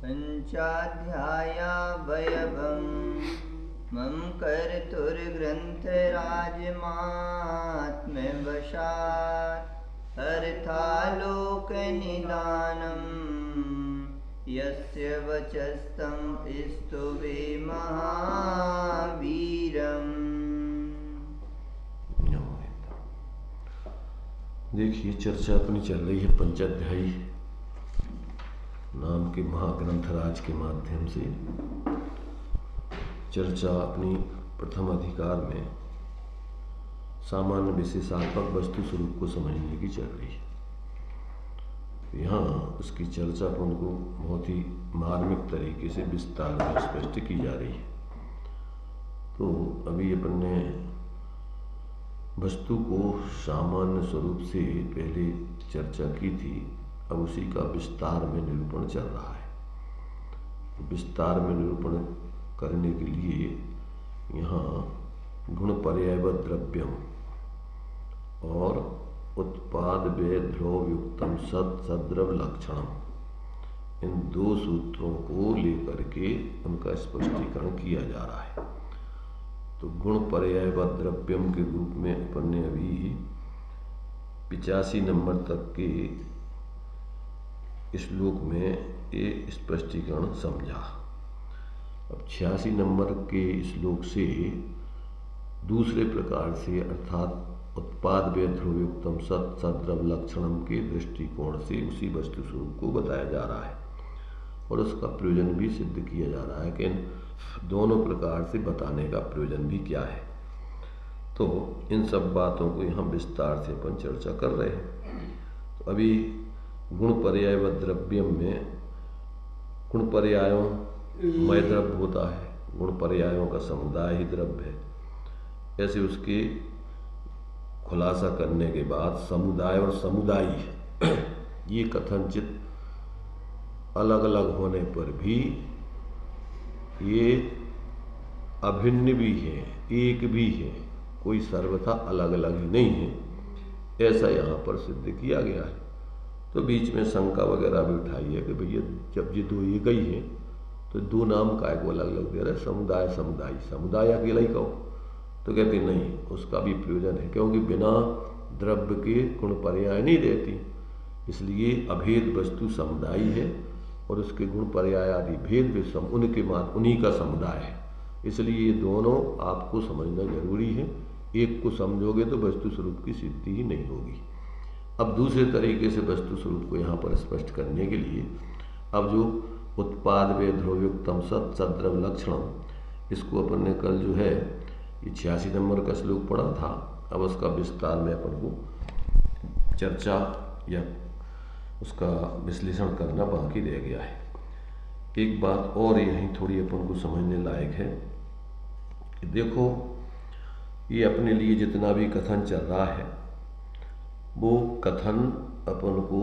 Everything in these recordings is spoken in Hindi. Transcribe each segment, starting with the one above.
पंचाध्याया वयवं मम कर्तुर्ग्रन्थराजमात्म्यवशात् अर्थालोकनिदानं यस्य वचस्तं स्तुवे महावीरम्। देखिए, चर्चा अपनी चल रही है पंचाध्यायी नाम के महाग्रंथराज के माध्यम से। चर्चा अपनी प्रथम अधिकार में सामान्य विशेषात्मक वस्तु स्वरूप को समझने की चल रही है। यहाँ उसकी चर्चा अपन को बहुत ही मार्मिक तरीके से विस्तार में स्पष्ट की जा रही है। तो अभी अपन ने वस्तु को सामान्य स्वरूप से पहले चर्चा की थी, अब उसी का विस्तार में निरूपण चल रहा है। विस्तार में निरूपण करने के लिए यहाँ गुण पर्यायवत द्रव्यम और उत्पाद व्यय ध्रुव युक्तम सद्रव लक्षणम, इन दो सूत्रों को लेकर के उनका स्पष्टीकरण किया जा रहा है। तो गुण पर्यायवत द्रव्यम के रूप में अपन ने अभी 85 नंबर तक के श्लोक में ये स्पष्टीकरण समझा। अब 86 नंबर के श्लोक से दूसरे प्रकार से अर्थात उत्पाद व्यय ध्रुवयुक्तम सद्रव लक्षणम के दृष्टिकोण से उसी वस्तु स्वरूप को बताया जा रहा है और उसका प्रयोजन भी सिद्ध किया जा रहा है कि दोनों प्रकार से बताने का प्रयोजन भी क्या है। तो इन सब बातों को यहाँ विस्तार से अपन चर्चा कर रहे हैं। तो अभी गुण पर्यायवत द्रव्यम में गुण पर्यायों मय द्रव्य होता है, गुण पर्यायों का समुदाय ही द्रव्य है। ऐसे उसके खुलासा करने के बाद समुदाय और समुदायी ये कथनचित अलग अलग होने पर भी ये अभिन्न भी है, एक भी है, कोई सर्वथा अलग अलग ही नहीं है, ऐसा यहाँ पर सिद्ध किया गया है। तो बीच में शंका वगैरह भी उठाई है कि भैया जब ये दो एक ही है तो दो नाम काय को अलग अलग दे रहे, समुदाय समुदायी, समुदाय अकेला ही कहो। तो कहते नहीं, उसका भी प्रयोजन है, क्योंकि बिना द्रव्य के गुण पर्याय नहीं रहती, इसलिए अभेद वस्तु समुदायी है और उसके गुण पर्याय आदि भेद भी उन्हीं का समुदाय है। इसलिए ये दोनों आपको समझना जरूरी है। एक को समझोगे तो वस्तु स्वरूप की सिद्धि ही नहीं होगी। अब दूसरे तरीके से वस्तु स्वरूप को यहाँ पर स्पष्ट करने के लिए अब जो उत्पाद व्यय ध्रुवयुक्तम सद्रव लक्षणम, इसको अपन ने कल जो है ये 86 नंबर का श्लोक पढ़ा था। अब उसका विस्तार में अपन को चर्चा या उसका विश्लेषण करना बाकी रह गया है। एक बात और यहीं थोड़ी अपन को समझने लायक है कि देखो, ये अपने लिए जितना भी कथन चल रहा है वो कथन अपन को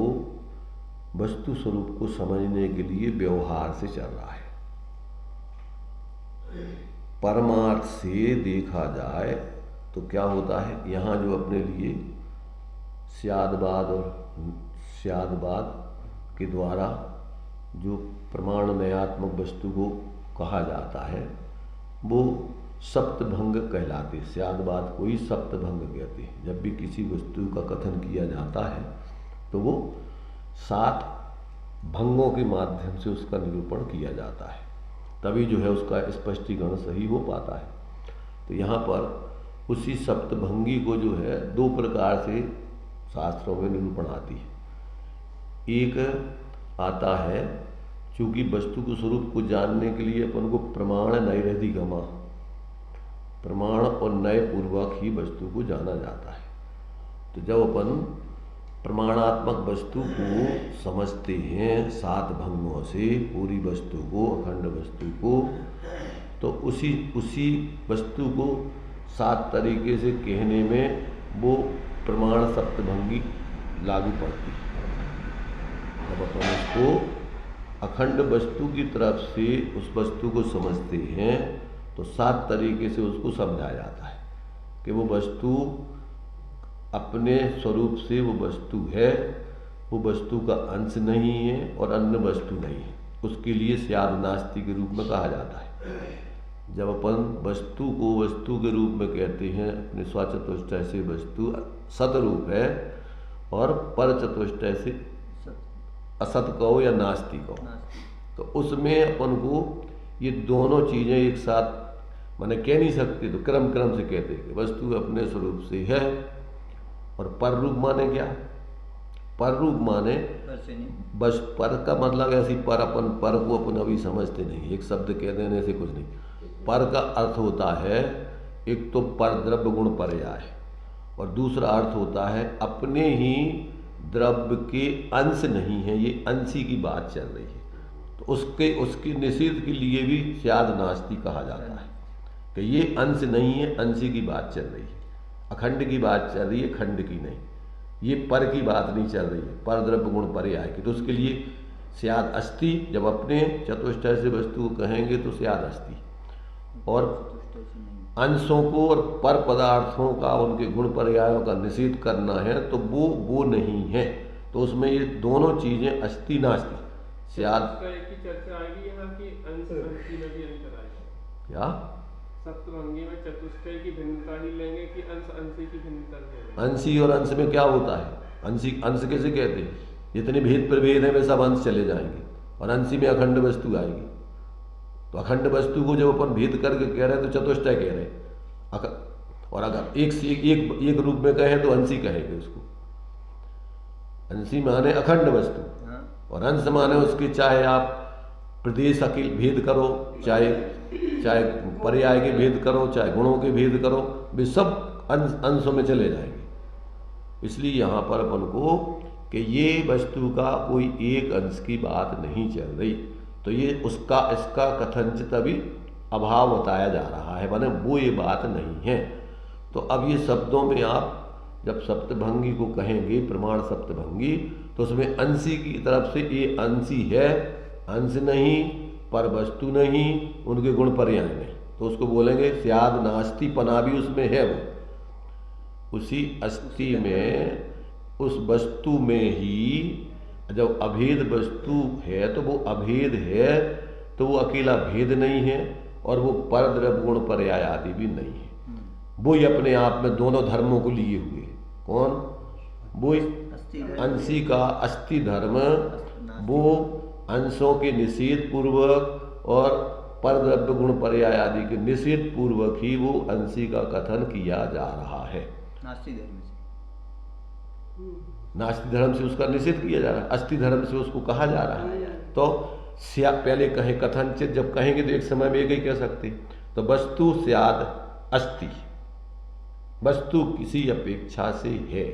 वस्तु स्वरूप को समझने के लिए व्यवहार से चल रहा है। परमार्थ से देखा जाए तो क्या होता है, यहाँ जो अपने लिए स्यादवाद के द्वारा जो प्रमाणमयात्मक वस्तु को कहा जाता है वो सप्तभंग कहलाते। स्यादवाद को ही सप्तभंग कहते हैं। जब भी किसी वस्तु का कथन किया जाता है तो वो 7 भंगों के माध्यम से उसका निरूपण किया जाता है, तभी जो है उसका स्पष्टीकरण सही हो पाता है। तो यहाँ पर उसी सप्तभंगी को जो है 2 प्रकार से शास्त्रों में निरूपण आती है। एक आता है, चूँकि वस्तु के स्वरूप को जानने के लिए अपन को प्रमाण नैरधिगमा, प्रमाण और नय पूर्वक ही वस्तु को जाना जाता है। तो जब अपन प्रमाणात्मक वस्तु को समझते हैं 7 भंगों से पूरी वस्तु को, अखंड वस्तु को, तो उसी वस्तु को 7 तरीके से कहने में वो प्रमाण सप्तभंगी लागू पड़ती है। जब अपन उसको अखंड वस्तु की तरफ से उस वस्तु को समझते हैं तो 7 तरीके से उसको समझाया जाता है कि वो वस्तु अपने स्वरूप से वो वस्तु है, वो वस्तु का अंश नहीं है और अन्य वस्तु नहीं है। उसके लिए स्याद नास्ति के रूप में कहा जाता है। जब अपन वस्तु को वस्तु के रूप में कहते हैं, अपने स्वचतुष्टय से वस्तु सतरूप है और पर चतुष्टय से असत कहो या नास्ति कहो, तो उसमें अपन को ये दोनों चीज़ें एक साथ माने कह नहीं सकते, तो क्रम क्रम से कहते हैं कि वस्तु अपने स्वरूप से है और पर रूप माने क्या? पर रूप माने बस पर का मतलब ऐसी पर अपन पर को अपन अभी समझते नहीं, एक शब्द कह देने से कुछ नहीं। पर का अर्थ होता है एक तो पर द्रव्य गुण पर्याय और दूसरा अर्थ होता है अपने ही द्रव्य के अंश नहीं है, ये अंशी की बात चल रही है, तो उसके निषेध के लिए भी स्याद नास्ति कहा जाता है कि ये अंश नहीं है, अंशी की बात चल रही है, अखंड की बात चल रही है, खंड की नहीं, ये पर की बात नहीं चल रही है, पर द्रव्य गुण पर्याय की, तो उसके लिए स्याद अस्ति। जब अपने चतुष्टय से वस्तु को कहेंगे तो स्याद अस्ति, और अंशों को और पर पदार्थों का उनके गुण पर्यायों का निषेध करना है तो वो नहीं है, तो उसमें ये दोनों चीजें अस्ति नास्ति स्याद की चर्चा आएगी यहाँ की अंश अंशी में भी अंतर आएगा या सप्तभंगी में चतुष्टय की भिन्नता ही लेंगे कि अंश अंशी की भिन्नता लेंगे? अंशी और अंश में क्या होता है? अंश कैसे कहते हैं? जितने भेद प्रभेद हैं वे सब अंश चले जाएंगे और अंशी में अखंड वस्तु आएगी, तो अखंड वस्तु को जब अपन भेद करके कह रहे हैं तो चतुष्टय कह रहे हैं, और अगर एक से एक रूप में कहें तो अंशी कहेंगे उसको। अंशी माने अखंड वस्तु और अंश माने उसके चाहे आप प्रदेश अकेले भेद करो, चाहे पर्याय के भेद करो, चाहे गुणों के भेद करो, वे सब अंशों में चले जाएंगे। इसलिए यहाँ पर अपन को कि ये वस्तु का कोई एक अंश की बात नहीं चल रही, तो ये इसका कथनचित अभी अभाव बताया जा रहा है, माने वो ये बात नहीं है। तो अब ये शब्दों में आप जब सप्तभंगी को कहेंगे प्रमाण सप्तभंगी, तो उसमें अंशी की तरफ से ये अंशी है, अंश नहीं, पर वस्तु नहीं, उनके गुण पर्याय नहीं, तो उसको बोलेंगे स्याद नास्ति, पना भी उसमें है, वो उसी अस्थि में उस वस्तु में ही जब अभेद वस्तु है तो वो अभेद है, तो वो अकेला भेद नहीं है और वो पर द्रव्य गुण पर्याय आदि भी नहीं है, वो ही अपने आप में दोनों धर्मों को लिए हुए। कौन? वो अंशी का अस्थि धर्म, वो अंशों के निषेध पूर्वक और पर द्रव्य गुण पर्याय आदि के निषेध पूर्वक ही वो अंशी का कथन किया जा रहा है। नास्ति धर्म से उसका निषेध किया जा रहा है, अस्थि धर्म से उसको कहा जा रहा है। तो पहले कहें कथनचित, जब कहेंगे तो एक समय में एक ही कह सकते, तो वस्तु स्याद अस्ति, वस्तु किसी अपेक्षा से है,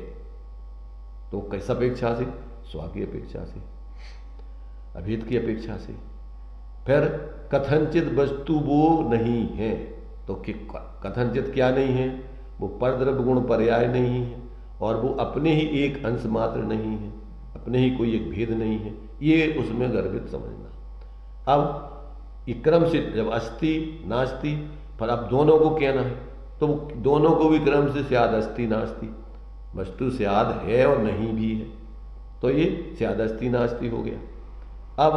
तो किस अपेक्षा से? स्व की अपेक्षा से, अभेद की अपेक्षा से। फिर कथनचित वस्तु वो नहीं है, तो कथनचित क्या नहीं है? वो पर द्रव्य गुण पर्याय नहीं है और वो अपने ही एक अंश मात्र नहीं है, अपने ही कोई एक भेद नहीं है, ये उसमें गर्भित समझना। अब एक क्रम से जब अस्ति नास्ति, पर अब दोनों को कहना है तो दोनों को भी क्रम से स्याद अस्ति नास्ति, वस्तु स्याद है और नहीं भी है, तो ये स्याद अस्ति नास्ति हो गया। अब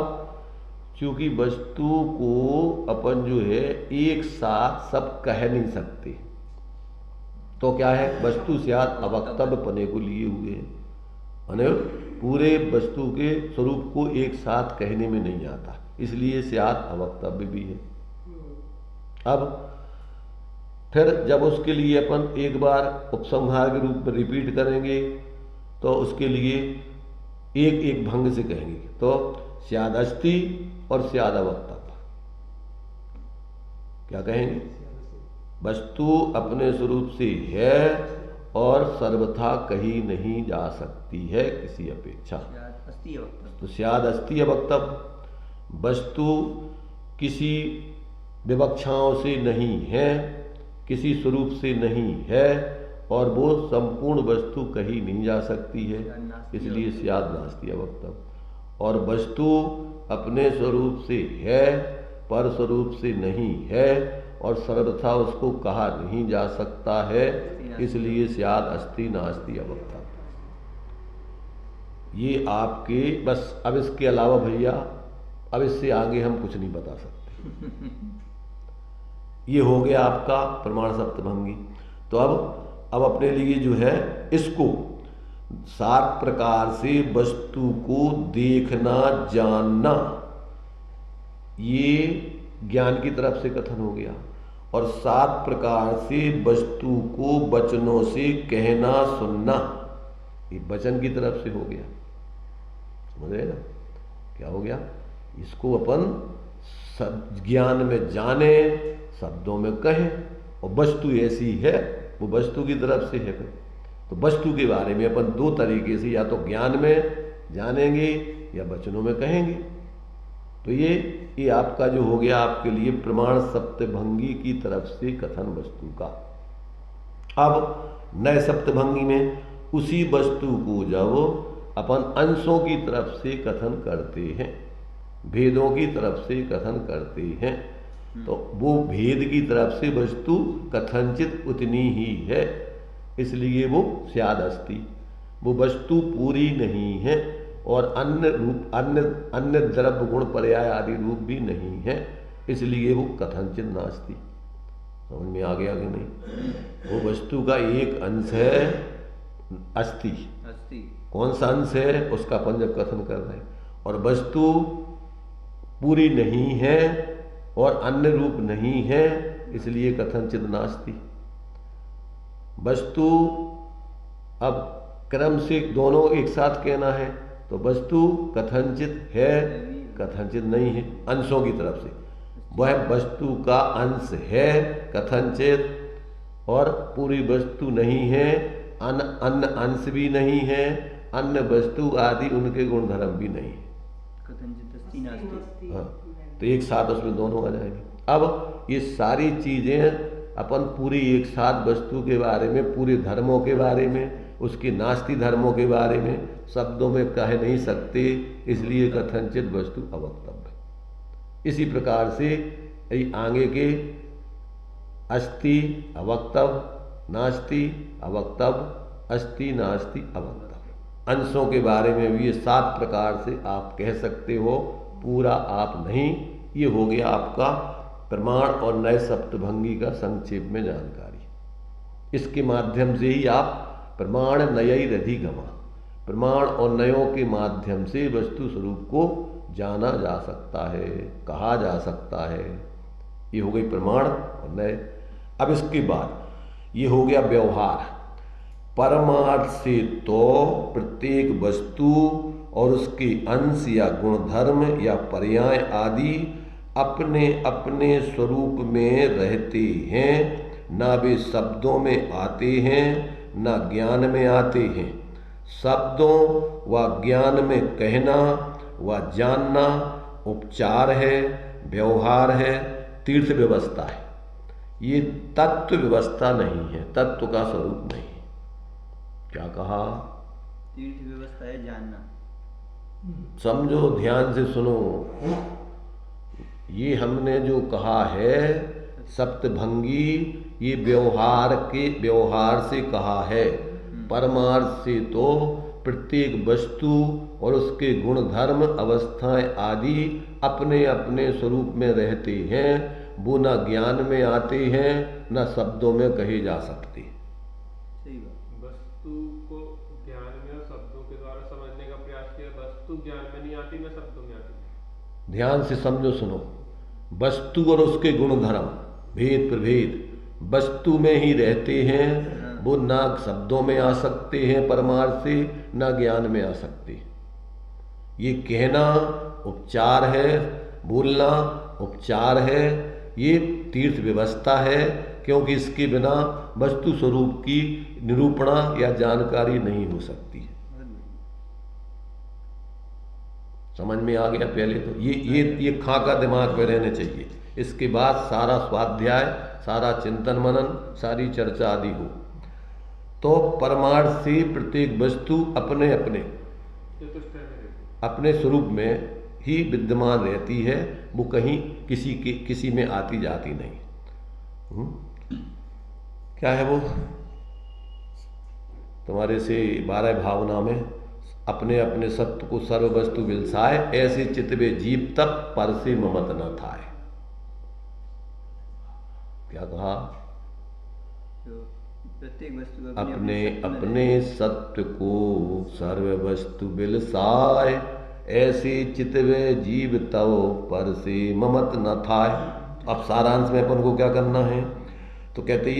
चूंकि वस्तु को अपन जो है एक साथ सब कह नहीं सकते, तो क्या है? वस्तु स्याद अवक्तव्य पने को लिए हुए हैं, माने पूरे वस्तु के स्वरूप को एक साथ कहने में नहीं आता, इसलिए स्याद अवक्तव्य भी है। अब फिर जब उसके लिए अपन एक बार उपसंहार के रूप में रिपीट करेंगे तो उसके लिए एक एक भंग से कहेंगे, तो स्याद अस्ति और स्याद अवक्तव्य। क्या कहेंगे? वस्तु अपने स्वरूप से है और सर्वथा कही नहीं जा सकती है किसी अपेक्षा, तो स्याद अस्ति अवक्तव्य। वस्तु किसी विवक्षाओं से नहीं है, किसी स्वरूप से नहीं है और वो संपूर्ण वस्तु कही नहीं जा सकती है, इसलिए स्याद नास्ति अवक्तव्य। और वस्तु अपने स्वरूप से है, पर स्वरूप से नहीं है और सर्वथा उसको कहा नहीं जा सकता है, इसलिए स्याद अस्ति नास्ति अवक्तव्य। ये आपके बस। अब इसके अलावा भैया अब इससे आगे हम कुछ नहीं बता सकते। ये हो गया आपका प्रमाण सप्तभंगी। तो अब अपने लिए जो है इसको 7 प्रकार से वस्तु को देखना जानना, ये ज्ञान की तरफ से कथन हो गया। और 7 प्रकार से वस्तु को वचनों से कहना सुनना, ये वचन की तरफ से हो गया। समझ रहे ना क्या हो गया? इसको अपन सब ज्ञान में जाने, शब्दों में कहें, और वस्तु ऐसी है वो वस्तु की तरफ से है। तो वस्तु के बारे में अपन 2 तरीके से, या तो ज्ञान में जानेंगे या वचनों में कहेंगे। तो ये आपका जो हो गया आपके लिए प्रमाण सप्तभंगी की तरफ से कथन वस्तु का। अब नए सप्तभंगी में उसी वस्तु को जब अपन अंशों की तरफ से कथन करते हैं, भेदों की तरफ से कथन करते हैं, तो वो भेद की तरफ से वस्तु कथनचित उतनी ही है, इसलिए वो स्याद अस्ति। वो वस्तु पूरी नहीं है और अन्य रूप अन्य द्रव्य गुण पर्याय आदि रूप भी नहीं है, इसलिए वो कथनचित नास्ति। समझ में आ गया कि नहीं? वो वस्तु का एक अंश है अस्ति। कौन सा अंश है उसका अपन जब कथन कर रहे हैं। और वस्तु पूरी नहीं है और अन्य रूप नहीं है, इसलिए कथनचित नास्ति। वस्तु अब क्रम से दोनों एक साथ कहना है, तो वस्तु कथनचित है, कथनचित नहीं है, अंशों की तरफ से। वह वस्तु का अंश है कथनचित, और पूरी वस्तु नहीं है, अन्य अंश भी नहीं है, अन्य वस्तु आदि उनके गुणधर्म भी नहीं है। हाँ, तो एक साथ उसमें दोनों आ जाएंगे। अब ये सारी चीजें अपन पूरी एक साथ वस्तु के बारे में, पूरे धर्मों के बारे में, उसके नास्ति धर्मों के बारे में शब्दों में कह नहीं सकते, इसलिए कथनचित वस्तु अवक्तव्य। इसी प्रकार से आगे के अस्ति अवक्तव्य, नास्ति अवक्तव्य, अस्ति नास्ति अवक्तव्य, अंशों के बारे में भी ये 7 प्रकार से आप कह सकते हो, पूरा आप नहीं। ये हो गया आपका प्रमाण और नए सप्तभंगी का संक्षेप में जानकारी। इसके माध्यम से ही आप प्रमाण नयैरधिगमा, प्रमाण और नयों के माध्यम से वस्तु स्वरूप को जाना जा सकता है, कहा जा सकता है। ये हो गई प्रमाण और नय। अब इसके बाद ये हो गया व्यवहार। परमार्थ से तो प्रत्येक वस्तु और उसके अंश या गुणधर्म या पर्याय आदि अपने अपने स्वरूप में रहते हैं, ना वे शब्दों में आते हैं, ना ज्ञान में आते हैं। शब्दों व ज्ञान में कहना व जानना उपचार है, व्यवहार है, तीर्थ व्यवस्था है। ये तत्व व्यवस्था नहीं है, तत्व का स्वरूप नहीं। क्या कहा? तीर्थ व्यवस्था है जानना। समझो, ध्यान से सुनो। ये हमने जो कहा है सप्तभंगी, ये व्यवहार से कहा है। परमार्थ से तो प्रत्येक वस्तु और उसके गुण धर्म अवस्थाएं आदि अपने अपने स्वरूप में रहते हैं, वो न ज्ञान में आते हैं, न शब्दों में कहे जा सकते। सही बात। वस्तु को ज्ञान में और शब्दों के द्वारा समझने का प्रयास किया। वस्तु ज्ञान में नहीं आती, न शब्दों में आती। ध्यान से समझो, सुनो। वस्तु और उसके गुण धर्म भेद प्रभेद वस्तु में ही रहते हैं, वो ना शब्दों में आ सकते हैं परमार्थ से, ना ज्ञान में आ सकते। ये कहना उपचार है, बोलना उपचार है, ये तीर्थ व्यवस्था है, क्योंकि इसके बिना वस्तु स्वरूप की निरूपणा या जानकारी नहीं हो सकती। समझ में आ गया? पहले तो ये खाका दिमाग में रहने चाहिए। इसके बाद सारा स्वाध्याय, सारा चिंतन मनन, सारी चर्चा आदि हो। तो परमार्थ से प्रत्येक वस्तु अपने अपने स्वरूप में ही विद्यमान रहती है, वो कहीं किसी में आती जाती नहीं। क्या है वो? तुम्हारे से 12 भावना में अपने अपने सत्य को सर्व वस्तु विलसाए, ऐसे चितवे जीव तक पर से ममत न थाए। क्या कहा? तो प्रत्येक वस्तु को अपने सत्य में अपने सत्य को सर्व वस्तु बिलसाए, ऐसे चितवे जीव तव पर से ममत न थाए। अब सारांश में अपन को क्या करना है? तो कहते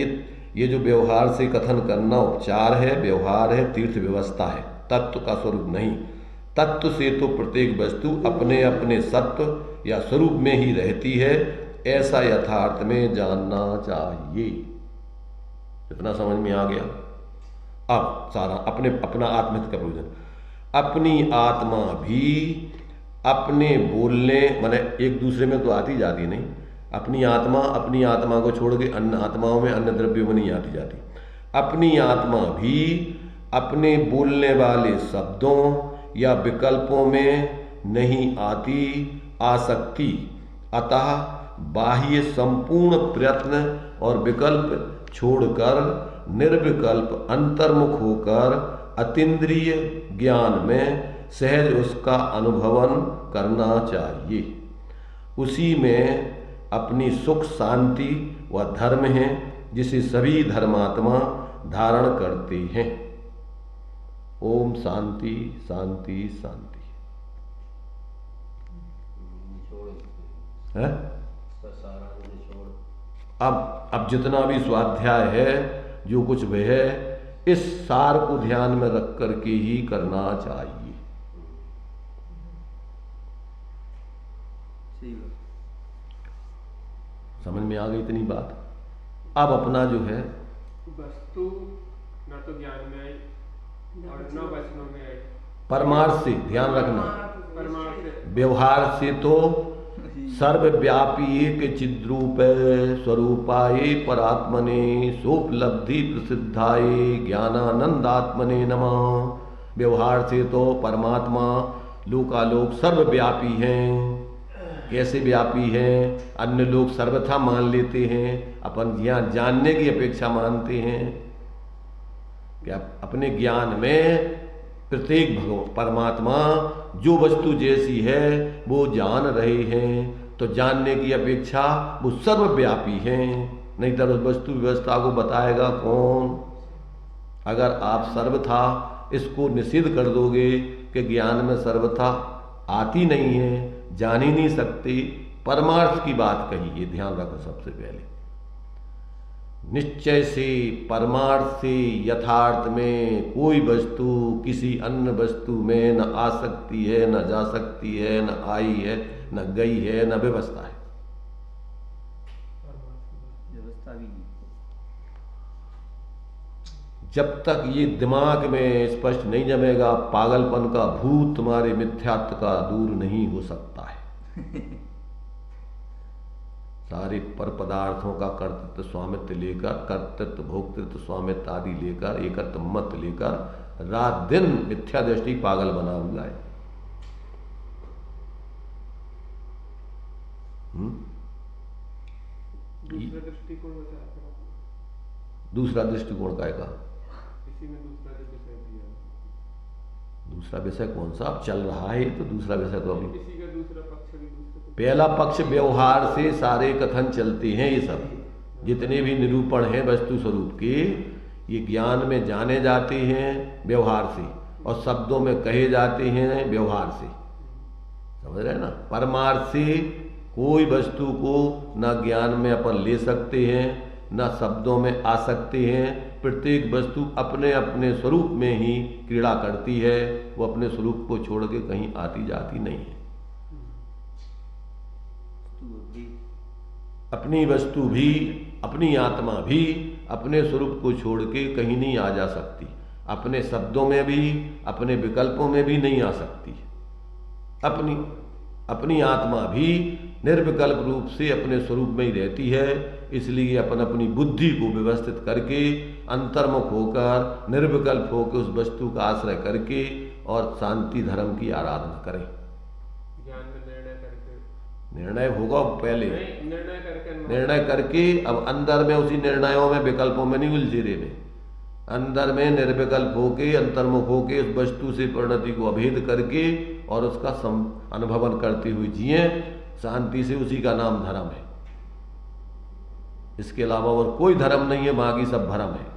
ये जो व्यवहार से कथन करना उपचार है, व्यवहार है, तीर्थ व्यवस्था है, तत्व का स्वरूप नहीं। तत्व से तो प्रत्येक वस्तु अपने अपने सत्व या स्वरूप में ही रहती है, ऐसा यथार्थ में जानना चाहिए। इतना समझ में आ गया? अब सारा अपना आत्महित का प्रयोजन, अपनी आत्मा भी अपने बोलने माने एक दूसरे में तो आती जाती नहीं। अपनी आत्मा को छोड़ के अन्य आत्माओं में, अन्य द्रव्यों में नहीं आती जाती। अपनी आत्मा भी अपने बोलने वाले शब्दों या विकल्पों में नहीं आ सकती। अतः बाह्य संपूर्ण प्रयत्न और विकल्प छोड़कर निर्विकल्प अंतर्मुख होकर अतीन्द्रिय ज्ञान में सहज उसका अनुभवन करना चाहिए। उसी में अपनी सुख शांति व धर्म है, जिसे सभी धर्मात्मा धारण करते हैं। ओम शांति शांति शांति। है? अब जितना भी स्वाध्याय है, जो कुछ भी है, इस सार को ध्यान में रख करके ही करना चाहिए। समझ में आ गई इतनी बात? अब अपना जो है वस्तु न तो ज्ञान में आई और न वचनों में आई, परमार्थ से ध्यान रखना। परमार्थ से, व्यवहार से तो सर्वव्यापी एक चिद्रूप स्वरूपाय परात्मने सोपलब्धि प्रसिद्धाय ज्ञानानंदात्मने नमः। व्यवहार से तो परमात्मा लोकालोक सर्वव्यापी हैं। कैसे व्यापी हैं? अन्य लोग सर्वथा मान लेते हैं, अपन ज्ञान जानने की अपेक्षा मानते हैं। क्या अपने ज्ञान में प्रत्येक परमात्मा जो वस्तु जैसी है वो जान रहे हैं, तो जानने की अपेक्षा वो सर्वव्यापी हैं। नहीं तो उस वस्तु व्यवस्था को बताएगा कौन? अगर आप सर्वथा इसको निषिद्ध कर दोगे कि ज्ञान में सर्वथा आती नहीं है, जान ही नहीं सकते, परमार्थ की बात कही, ये ध्यान रखो। सबसे पहले निश्चय से, परमार्थ से, यथार्थ में कोई वस्तु किसी अन्य वस्तु में न आ सकती है, न जा सकती है, न आई है, न गई है, न व्यवस्था है। व्यवस्था भी नहीं। जब तक ये दिमाग में स्पष्ट नहीं जमेगा, पागलपन का भूत तुम्हारे मिथ्यात्व का दूर नहीं हो सकता है। सारे पर पदार्थों का कर्तृत्व स्वामित्व लेकर, कर्तृत्व भोक्तृत्व स्वामित्व आदि लेकर, एकत्व मत लेकर रात दिन मिथ्या दृष्टि पागल बना हुआ है। दूसरा दृष्टिकोण बताया। दूसरा दृष्टिकोण का है? इसी में दूसरा विषय दिया। दूसरा विषय कौन सा अब चल रहा है? तो दूसरा विषय तो अभी इसी का दूसरा पक्ष भी दूसरा। पहला पक्ष व्यवहार से सारे कथन चलते हैं। ये सब जितने भी निरूपण हैं वस्तु स्वरूप के, ये ज्ञान में जाने जाते हैं व्यवहार से, और शब्दों में कहे जाते हैं व्यवहार से। समझ रहे हैं ना? परमार्थ से कोई वस्तु को न ज्ञान में अपन ले सकते हैं, न शब्दों में आ सकते हैं। प्रत्येक वस्तु अपने अपने स्वरूप में ही क्रीड़ा करती है, वो अपने स्वरूप को छोड़ के कहीं आती जाती नहीं है। अपनी वस्तु भी, अपनी आत्मा भी अपने स्वरूप को छोड़ के कहीं नहीं आ जा सकती। अपने शब्दों में भी, अपने विकल्पों में भी नहीं आ सकती। अपनी आत्मा भी निर्विकल्प रूप से अपने स्वरूप में ही रहती है। इसलिए अपन अपनी बुद्धि को व्यवस्थित करके अंतर्मुख होकर, निर्विकल्प होकर उस वस्तु का आश्रय करके और शांति धर्म की आराधना करें। ज्ञान में निर्णय करके, निर्णय होगा पहले, निर्णय करके अब अंदर में उसी निर्णयों में विकल्पों में नहीं उलझे रहे। अंदर में निर्विकल्प होके, अंतर्मुख होके उस वस्तु से परिणति को अभेद करके और उसका अनुभवन करते हुए जिए शांति से, उसी का नाम धर्म है। इसके अलावा और कोई धर्म नहीं है, बाकी सब भरम है।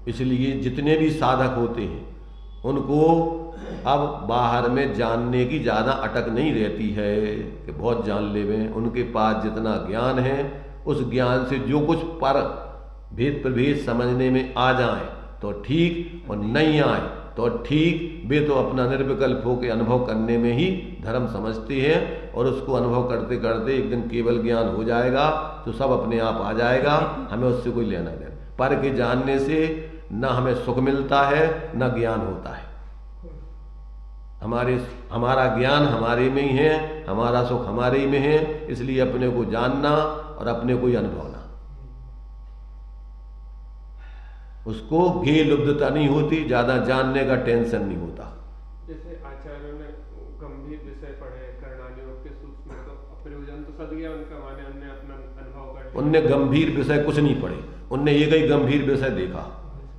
इसलिए जितने भी साधक होते हैं उनको अब बाहर में जानने की ज़्यादा अटक नहीं रहती है कि बहुत जान लेवें। उनके पास जितना ज्ञान है उस ज्ञान से जो कुछ पर भेद प्रभेद समझने में आ जाए तो ठीक, और नहीं आए तो ठीक। वे तो अपना निर्विकल्प होकर अनुभव करने में ही धर्म समझते हैं, और उसको अनुभव करते करते एक दिन केवल ज्ञान हो जाएगा तो सब अपने आप आ जाएगा, हमें उससे कोई लेना देना। पर के जानने से न हमें सुख मिलता है न ज्ञान होता है। हमारा ज्ञान हमारे में ही है, हमारा सुख हमारे ही में है। इसलिए अपने को जानना और अपने को ही अनुभवना, उसको गे लुब्धता नहीं होती, ज्यादा जानने का टेंशन नहीं होता। जैसे आचार्यों ने गंभीर विषय पढ़े, करणानियोग के सूक्ष्म, तो प्रयोजन तो सद गया उनका, माने उनने अपना अनुभव कर लिया। उनने गंभीर विषय कुछ नहीं पढ़े, उनने एक ही गंभीर विषय देखा,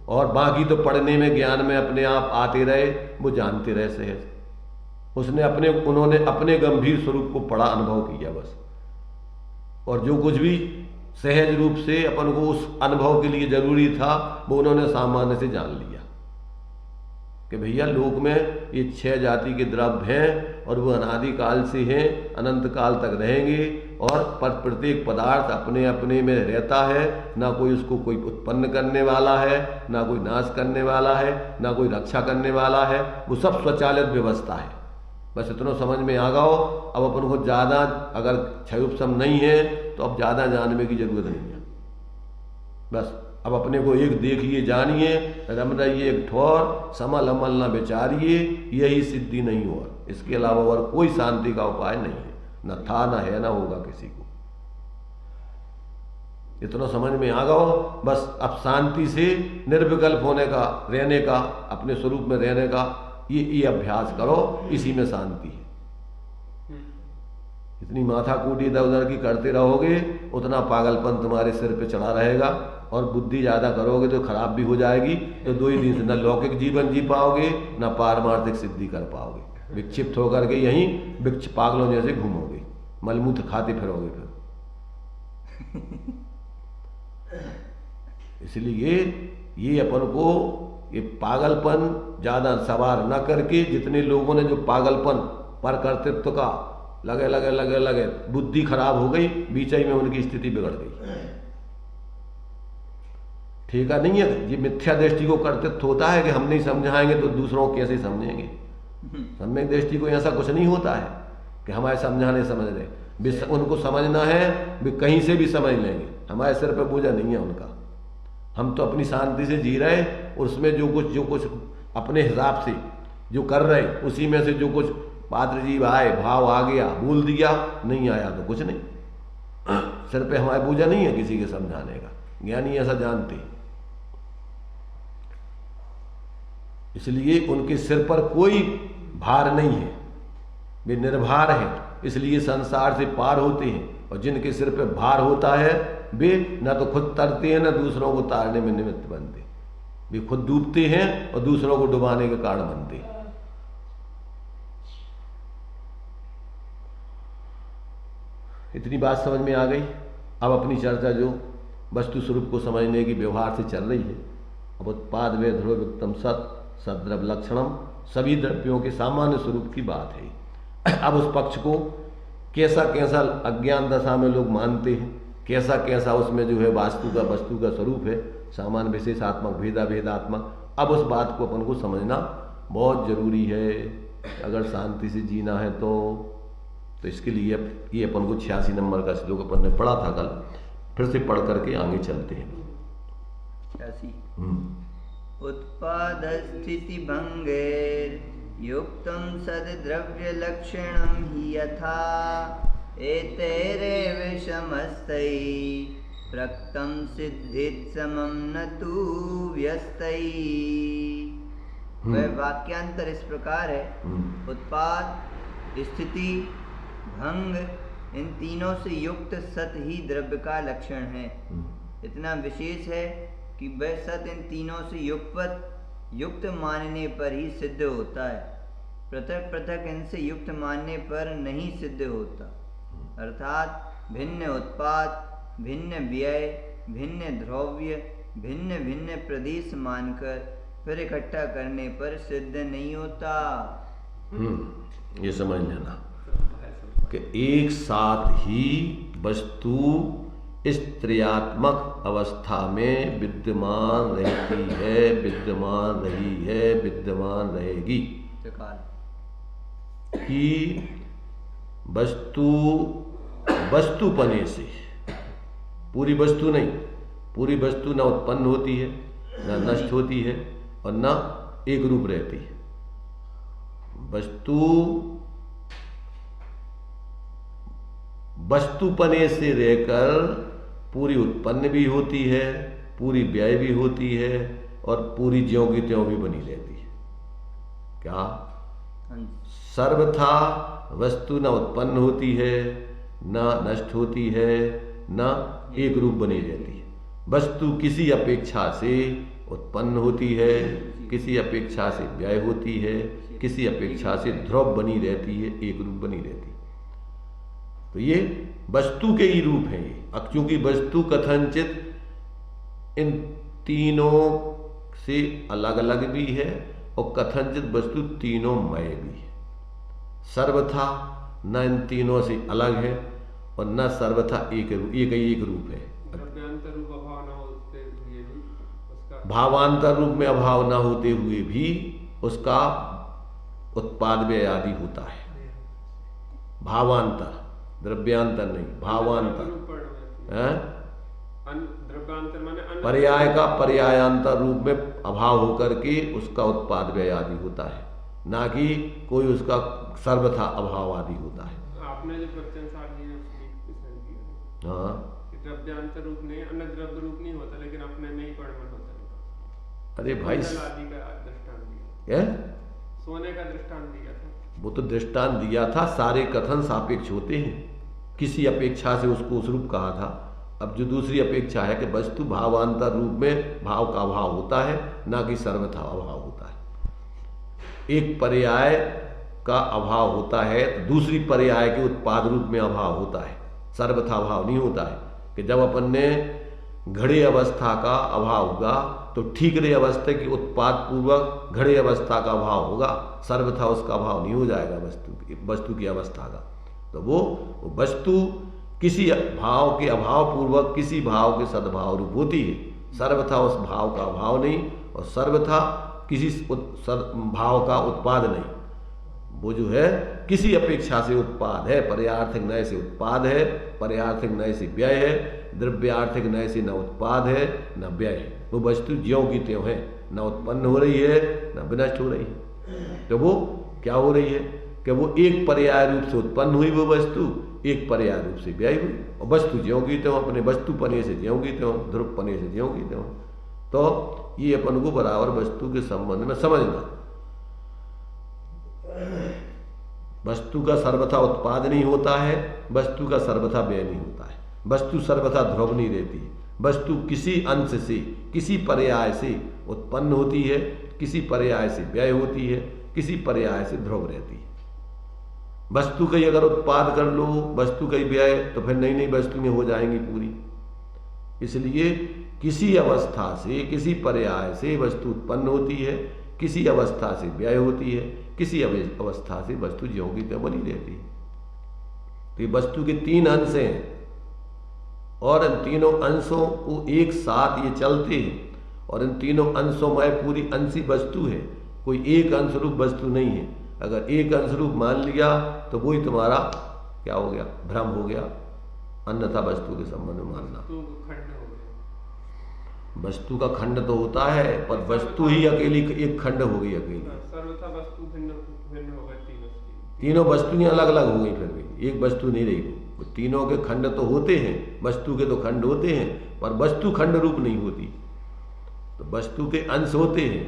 और बाकी तो पढ़ने में ज्ञान में अपने आप आते रहे, वो जानते रहे सहज। उन्होंने अपने गंभीर स्वरूप को पढ़ा, अनुभव किया बस। और जो कुछ भी सहज रूप से अपन को उस अनुभव के लिए जरूरी था वो उन्होंने सामान्य से जान लिया कि भैया लोक में ये 6 जाति के द्रव्य हैं और वो अनादि काल से हैं, अनंत काल तक रहेंगे, और प्रत्येक पदार्थ अपने अपने में रहता है। ना कोई उसको कोई उत्पन्न करने वाला है, ना कोई नाश करने वाला है, ना कोई रक्षा करने वाला है, वो सब स्वचालित व्यवस्था है। बस इतना समझ में आ गया। अब अपन को ज़्यादा अगर क्षयोपशम नहीं है तो अब ज़्यादा जानने की जरूरत नहीं है। बस अब अपने को एक देखिए, जानिए, रम रहिए एक ठोर, समल अमल न विचारिए, यही सिद्धि नहीं हो। इसके अलावा और कोई शांति का उपाय नहीं है, न था न है न होगा किसी को। इतना समझ में आ गया। बस अब शांति से निर्विकल्प होने का, रहने का, अपने स्वरूप में रहने का ये अभ्यास करो, इसी में शांति है। इतनी माथा कूटी इधर उधर की करते रहोगे उतना पागलपन तुम्हारे सिर पे चढ़ा रहेगा, और बुद्धि ज़्यादा करोगे तो खराब भी हो जाएगी। तो 2 ही दिन से न लौकिक जीवन जी पाओगे न पारमार्थिक सिद्धि कर पाओगे। विक्षिप्त होकर के यहीं विक्ष पागलों जैसे घूमोगे, मलमूत्र खाते फिरोगे फिर। इसलिए ये अपन को ये पागलपन ज़्यादा सवार न करके, जितने लोगों ने जो पागलपन पर कर्तृत्व का लगे बुद्धि खराब हो गई, बीच में उनकी स्थिति बिगड़ गई। ठीक है, नहीं है ये मिथ्या दृष्टि को कर्तृत्व होता है कि हम नहीं समझाएंगे तो दूसरों को कैसे समझेंगे। सम्यक दृष्टि को ऐसा कुछ नहीं होता है कि हमारे समझाने समझ रहे, उनको समझना है वे कहीं से भी समझ लेंगे, हमारे सिर पर बोझा नहीं है उनका। हम तो अपनी शांति से जी रहे, उसमें जो कुछ अपने हिसाब से जो कर रहे उसी में से जो कुछ पात्र जीव आए, भाव आ गया बोल दिया, नहीं आया तो कुछ नहीं। सिर पे हमारे बोझा नहीं है किसी के समझाने का, ज्ञानी ऐसा जानते। इसलिए उनके सिर पर कोई भार नहीं है, वे निर्भार हैं, इसलिए संसार से पार होते हैं। और जिनके सिर पे भार होता है वे न तो खुद तरते हैं न दूसरों को तारने में निमित्त बनते, वे खुद डूबते हैं और दूसरों को डुबाने के कारण बनते हैं। इतनी बात समझ में आ गई। अब अपनी चर्चा जो वस्तु स्वरूप को समझने की व्यवहार से चल रही है, अब उत्पाद वे ध्रुव विक्तम सत सद्रव लक्षणम, सभी द्रव्यों के सामान्य स्वरूप की बात है। अब उस पक्ष को कैसा कैसा अज्ञान दशा में लोग मानते हैं, कैसा कैसा उसमें जो है वस्तु का स्वरूप है, सामान्य विशेषात्मक भेदा भेदात्मक। अब उस बात को अपन को समझना बहुत जरूरी है अगर शांति से जीना है तो इसके लिए ये अपन को 86 नंबर का श्लोक अपन ने पढ़ा था कल, फिर से पढ़ करके आगे चलते हैं। 86 उत्पाद स्थिति भंगेर युक्तम सद्द्रव्य लक्षणम ही यथा एतेरे विषमस्तै प्रक्तम सिद्धित समम न तु व्यस्तै। वह वाक्यांतर इस प्रकार है, उत्पाद स्थिति भंग इन तीनों से युक्त सत ही द्रव्य का लक्षण है। इतना विशेष है कि वह सत इन तीनों से युक्त मानने पर ही सिद्ध होता है, पृथक पृथक इनसे युक्त मानने पर नहीं सिद्ध होता। अर्थात भिन्न उत्पाद, भिन्न व्यय, भिन्न द्रव्य, भिन्न भिन्न प्रदेश मानकर फिर इकट्ठा करने पर सिद्ध नहीं होता। ये समझ लेना कि एक साथ ही वस्तु इस त्रयात्मक अवस्था में विद्यमान रहती है, विद्यमान रही है, विद्यमान रहेगी। कि वस्तुपने से, पूरी वस्तु नहीं, पूरी वस्तु न उत्पन्न होती है, न नष्ट होती है और न एक रूप रहती है। वस्तुपने से रहकर पूरी उत्पन्न भी होती है, पूरी व्यय भी होती है और पूरी ज्यों की त्यों भी बनी रहती है। क्या? सर्वथा वस्तु न उत्पन्न होती है, न नष्ट होती है, न एक रूप बनी रहती है। वस्तु किसी अपेक्षा से उत्पन्न होती है, किसी अपेक्षा से व्यय होती है, किसी अपेक्षा से ध्रुव बनी रहती है, एक रूप बनी रहती है। तो ये वस्तु के ही रूप हैं ये। अब क्योंकि वस्तु कथनचित इन तीनों से अलग अलग भी है और कथनचित वस्तु तीनों मय भी है। सर्वथा न इन तीनों से अलग है और न सर्वथा एक रूप है। भावांतर रूप में अभाव न होते हुए भी उसका उत्पाद व्यय आदि होता है। भावांतर, द्रव्यांतर नहीं, भावांतर। पर्याय का पर्यायांतर रूप में अभाव होकर के उसका उत्पाद व्यय आदि होता है, ना कि कोई उसका सर्वथा अभाव आदि होता है। आपने जो प्रत्यंसार दिया उसकी हाँ, द्रव्यांतर रूप नहीं, अन्य द्रव्य रूप नहीं होता, लेकिन अपने में ही परिणाम होता है। अरे भाई, आदि का दृष्टांत दिया, सोने का दृष्टांत दिया था। वो तो दृष्टांत दिया था, सारे कथन सापेक्ष होते हैं। किसी अपेक्षा से उसको उस रूप कहा था। अब जो दूसरी अपेक्षा है कि वस्तु भावांतर रूप में भाव का अभाव होता है, ना कि सर्वथा अभाव होता है। एक पर्याय का अभाव होता है तो दूसरी पर्याय के उत्पाद रूप में अभाव होता है, सर्वथा अभाव नहीं होता है। कि जब अपन ने घड़े अवस्था का अभाव होगा तो ठीक रहे अवस्था की उत्पाद पूर्वक घड़े अवस्था का अभाव होगा, सर्वथा उसका अभाव नहीं हो जाएगा वस्तु की अवस्था का। तो वो वस्तु किसी भाव के अभाव पूर्वक किसी भाव के सद्भाव रूप होती है, सर्वथा उस भाव का अभाव नहीं और सर्वथा किसी भाव का उत्पाद नहीं। वो जो है किसी अपेक्षा से उत्पाद है, पर्यार्थिक नय से उत्पाद है, पर्यार्थिक नय से व्यय है, द्रव्यार्थिक नय से न उत्पाद है न व्यय है। वो वस्तु ज्यों की त्यों है, न उत्पन्न हो रही है न विनष्ट हो रही है। तो वो क्या हो रही है कि वो एक पर्याय रूप से उत्पन्न हुई वो वस्तु, एक पर्याय रूप से व्यय हुई, और वस्तु ज्यों की त्यों, अपने वस्तुपने से ज्यों की त्यों, ध्रुवपने से ज्यों की त्यों। तो ये अपन को बराबर वस्तु के संबंध में समझना। वस्तु का सर्वथा उत्पाद नहीं होता है, वस्तु का सर्वथा व्यय नहीं होता है, वस्तु सर्वथा ध्रुव नहीं रहती। वस्तु किसी अंश से, किसी पर्याय से उत्पन्न होती है, किसी पर्याय से व्यय होती है, किसी पर्याय से ध्रुव रहती है। वस्तु का ही अगर उत्पाद कर लो, वस्तु का ही व्यय, तो फिर नई नई वस्तुएं हो जाएंगी पूरी। इसलिए किसी अवस्था से, किसी पर्याय से वस्तु उत्पन्न होती है, किसी अवस्था से व्यय होती है, किसी अवस्था से वस्तु ज्यों की त्यों बनी रहती है। तो ये वस्तु के तीन अंश हैं और इन तीनों अंशों को एक साथ ये चलते हैं, और इन तीनों अंशों में पूरी अंशी वस्तु है, कोई एक अंश रूप वस्तु नहीं है। अगर एक अंश रूप मान लिया तो वही तुम्हारा क्या हो गया, भ्रम हो गया, अन्यथा वस्तु के संबंध में मानना। वस्तु का खंड तो होता है, पर वस्तु ही अकेली एक खंड हो गई अकेली। सर्वथा वस्तु भिन्न हो गई, तीनों वस्तुएं अलग अलग हो गई, फिर भी एक वस्तु नहीं रही। तीनों के खंड तो होते हैं, वस्तु के तो खंड होते हैं, पर वस्तु खंड रूप नहीं होती। तो वस्तु के अंश होते हैं,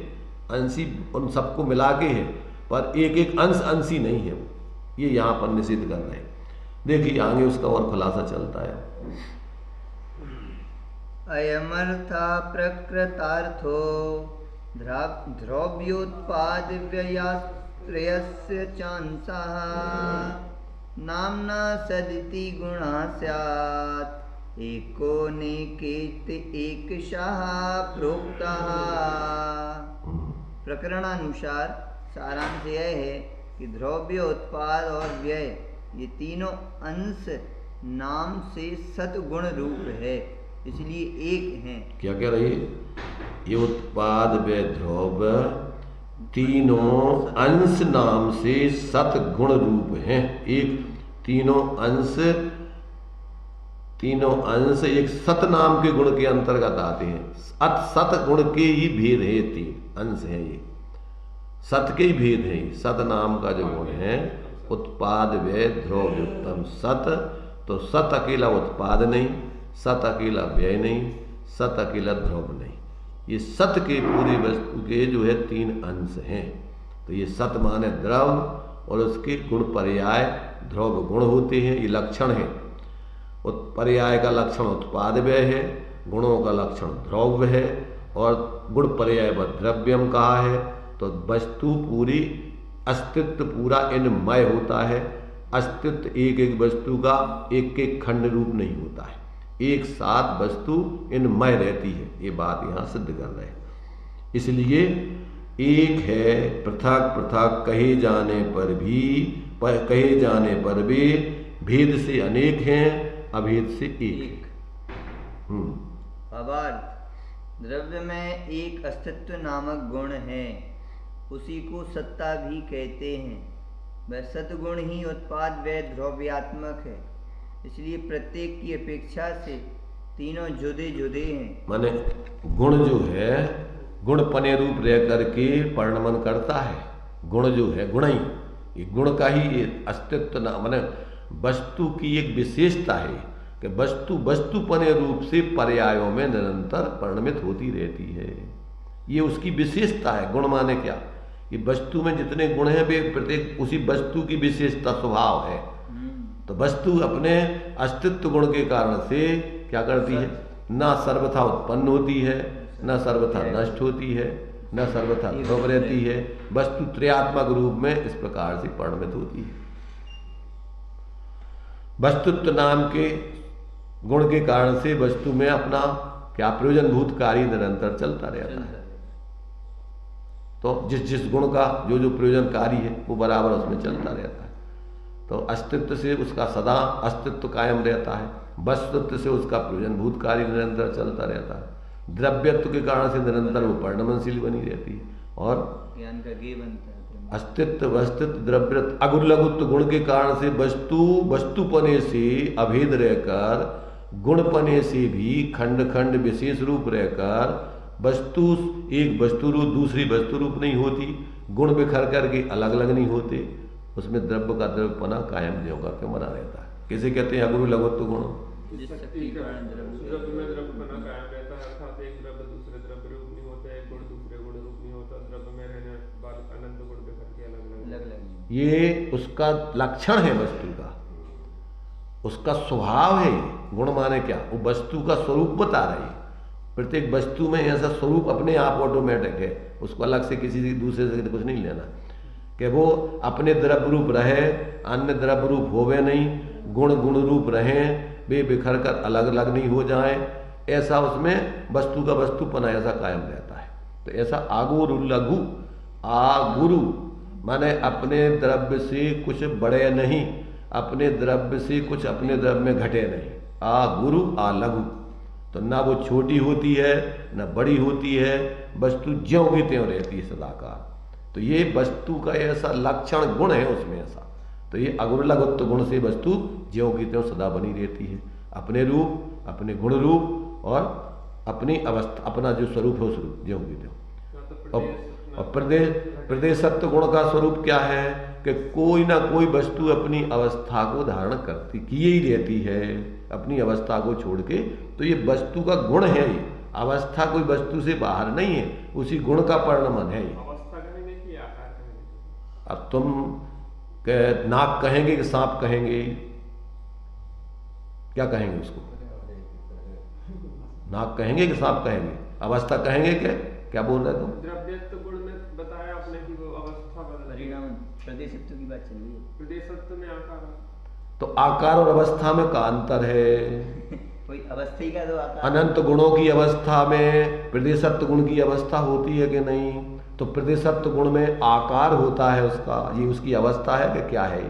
अंशी उन सबको मिला के है, पर एक एक अंश अंशी नहीं है। ये यहाँ पर निषेध कर रहे हैं। देखिए आगे उसका और खुलासा चलता है। अयमर्था प्रकृतार्थो द्रव्योत्पाद व्ययाश्रयस्य चांसः नाम्ना सदिति गुणा स्यात् एको नेकेत एकशः प्रोक्तः। प्रकरणानुसार सारांश यह है कि द्रव्य, उत्पाद और व्यय ये तीनों अंश नाम से सतगुण रूप है, इसलिए एक हैं। क्या कह रही है? ये उत्पाद व्यय द्रव्य तीनों अंश नाम से सतगुण रूप हैं। एक तीनों अंश एक सत नाम के गुण के अंतर्गत आते हैं। सत गुण के ही भेद है, तीन अंश है, ये सत के ही भेद है। सत नाम का जो गुण है उत्पाद व्यय द्रव्य उत्तम सत, तो सत अकेला उत्पाद नहीं, सत अकेला व्यय नहीं, सत अकेला द्रव्य नहीं, ये सत के पूरी वस्तु के जो है तीन अंश हैं। तो ये सत माने द्रव्य और उसके गुण पर्याय द्रव्य गुण होते हैं, ये लक्षण है। पर्याय का लक्षण उत्पाद व्यय है, गुणों का लक्षण द्रव्य है और गुण पर्याय व द्रव्यम कहा है। तो वस्तु पूरी अस्तित्व पूरा इनमय होता है। अस्तित्व एक एक वस्तु का एक एक खंड रूप नहीं होता है, एक साथ वस्तु इनमय रहती है, ये बात यहाँ सिद्ध कर रहे हैं। इसलिए एक है, पृथक पृथक कहे जाने पर भी भेद से अनेक हैं, अभेद से एक। भावार्थ, द्रव्य में एक अस्तित्व नामक गुण है, उसी को सत्ता भी कहते हैं। वह सतगुण ही उत्पाद व्यय द्रव्यात्मक है, इसलिए प्रत्येक की अपेक्षा से तीनों जुदे जुदे हैं। माने गुण जो है गुण पने रूप रह करके परिणमन करता है। गुण जो है गुण ही, ये गुण का ही अस्तित्व ना, माने वस्तु की एक विशेषता है कि वस्तु पने रूप से पर्यायों में निरंतर परिणमित होती रहती है, ये उसकी विशेषता है। गुण माने क्या? ये वस्तु में जितने गुण हैं वे प्रत्येक उसी वस्तु की विशेषता स्वभाव है। तो वस्तु अपने अस्तित्व गुण के कारण से क्या करती है? ना सर्वथा उत्पन्न होती है, न सर्वथा नष्ट होती है, न सर्वथा ध्रुव रहती है। वस्तु त्रयात्मक रूप में इस प्रकार से परिणमित होती है। वस्तुत्व नाम के गुण के कारण से वस्तु में अपना क्या प्रयोजनभूत कार्य निरंतर चलता रहता है। तो जिस गुण का जो प्रयोजनकारी है वो बराबर उसमें चलता रहता है। तो अस्तित्व से उसका सदा अस्तित्व कायम रहता है, वस्तुत्व से उसका प्रयोजनभूत कार्य निरंतर चलता रहता है, द्रव्यत्व के कारण से निरंतर वो परिणमनशील बनी रहती है और ज्ञान का गे बनता है। अस्तित्व वस्तुत्व द्रव्यत्व अगुलगुत्व गुण के कारण से वस्तुपने से अभेद रहकर गुणपने से भी खंड खंड विशेष रूप रहकर वस्तु एक वस्तु रूप दूसरी वस्तु रूप नहीं होती, गुण बिखर करके अलग अलग नहीं होते, उसमें द्रव्य का द्रव्यपना कायम ज्यों का त्यों बना रहता है। किसे कहते हैं? अगुरु लघुत्व गुण। द्रव्य में द्रव्यपना कायम रहता है, अर्थात एक द्रव्य दूसरे द्रव्य रूप नहीं होता, एक गुण दूसरे गुण रूप नहीं होता, द्रव्य में रहने वाले अनंत गुण बिखर के अलग अलग। ये उसका लक्षण है वस्तु का, उसका स्वभाव है। गुण माने क्या? वो वस्तु का स्वरूप बता रही है। प्रत्येक वस्तु में ऐसा स्वरूप अपने आप ऑटोमेटिक है, उसको अलग से किसी दूसरे से कुछ नहीं लेना कि वो अपने द्रव्य रूप रहे, अन्य द्रव्य रूप होवे नहीं, गुण गुण रूप रहें, वे बिखर कर अलग अलग नहीं हो जाएं, ऐसा उसमें वस्तु का वस्तुपना ऐसा कायम रहता है। तो ऐसा आगुरु लघु, आगुरु माने अपने द्रव्य से कुछ बढ़े नहीं, अपने द्रव्य से कुछ अपने द्रव्य में घटे नहीं। आगुरु आ लघु, तो ना वो छोटी होती है ना बड़ी होती है, वस्तु ज्यों की त्यों रहती है सदाकाल। तो ये वस्तु का ऐसा लक्षण गुण है उसमें ऐसा। तो ये अगुरलघुत्व गुण से वस्तु ज्यों की त्यों सदा बनी रहती है, अपने रूप, अपने गुण रूप और अपनी अवस्था, अपना जो स्वरूप है उस रूप ज्यों की त्यों। और प्रदेशत्व गुण का स्वरूप क्या है कि कोई ना कोई वस्तु अपनी अवस्था को धारण करती किए ही रहती है, अपनी अवस्था को छोड़ के। तो ये वस्तु का गुण है, ये अवस्था कोई वस्तु से बाहर नहीं है, उसी गुण का परिणमन है ये। अब तुम नाक कहेंगे कि सांप कहेंगे? क्या कहेंगे उसको? नाक कहेंगे कि सांप कहेंगे? अवस्था कहेंगे क्या बोल रहे तुम? द्रव्यत्व गुण में बताया आपने कि वो अवस्था बदल परिणाम प्रदेशत्व की बात चल रही है। प्रदेशत्व में आकार है। तो आकार और अवस्था में का अंतर है? कोई अवस्था ही का तो आकार। अनंत गुणों की अवस्था में प्रदेशत्व गुण की अवस्था होती है कि नहीं? तो प्रदेशत्व गुण में आकार होता है उसका, ये उसकी अवस्था है कि क्या है?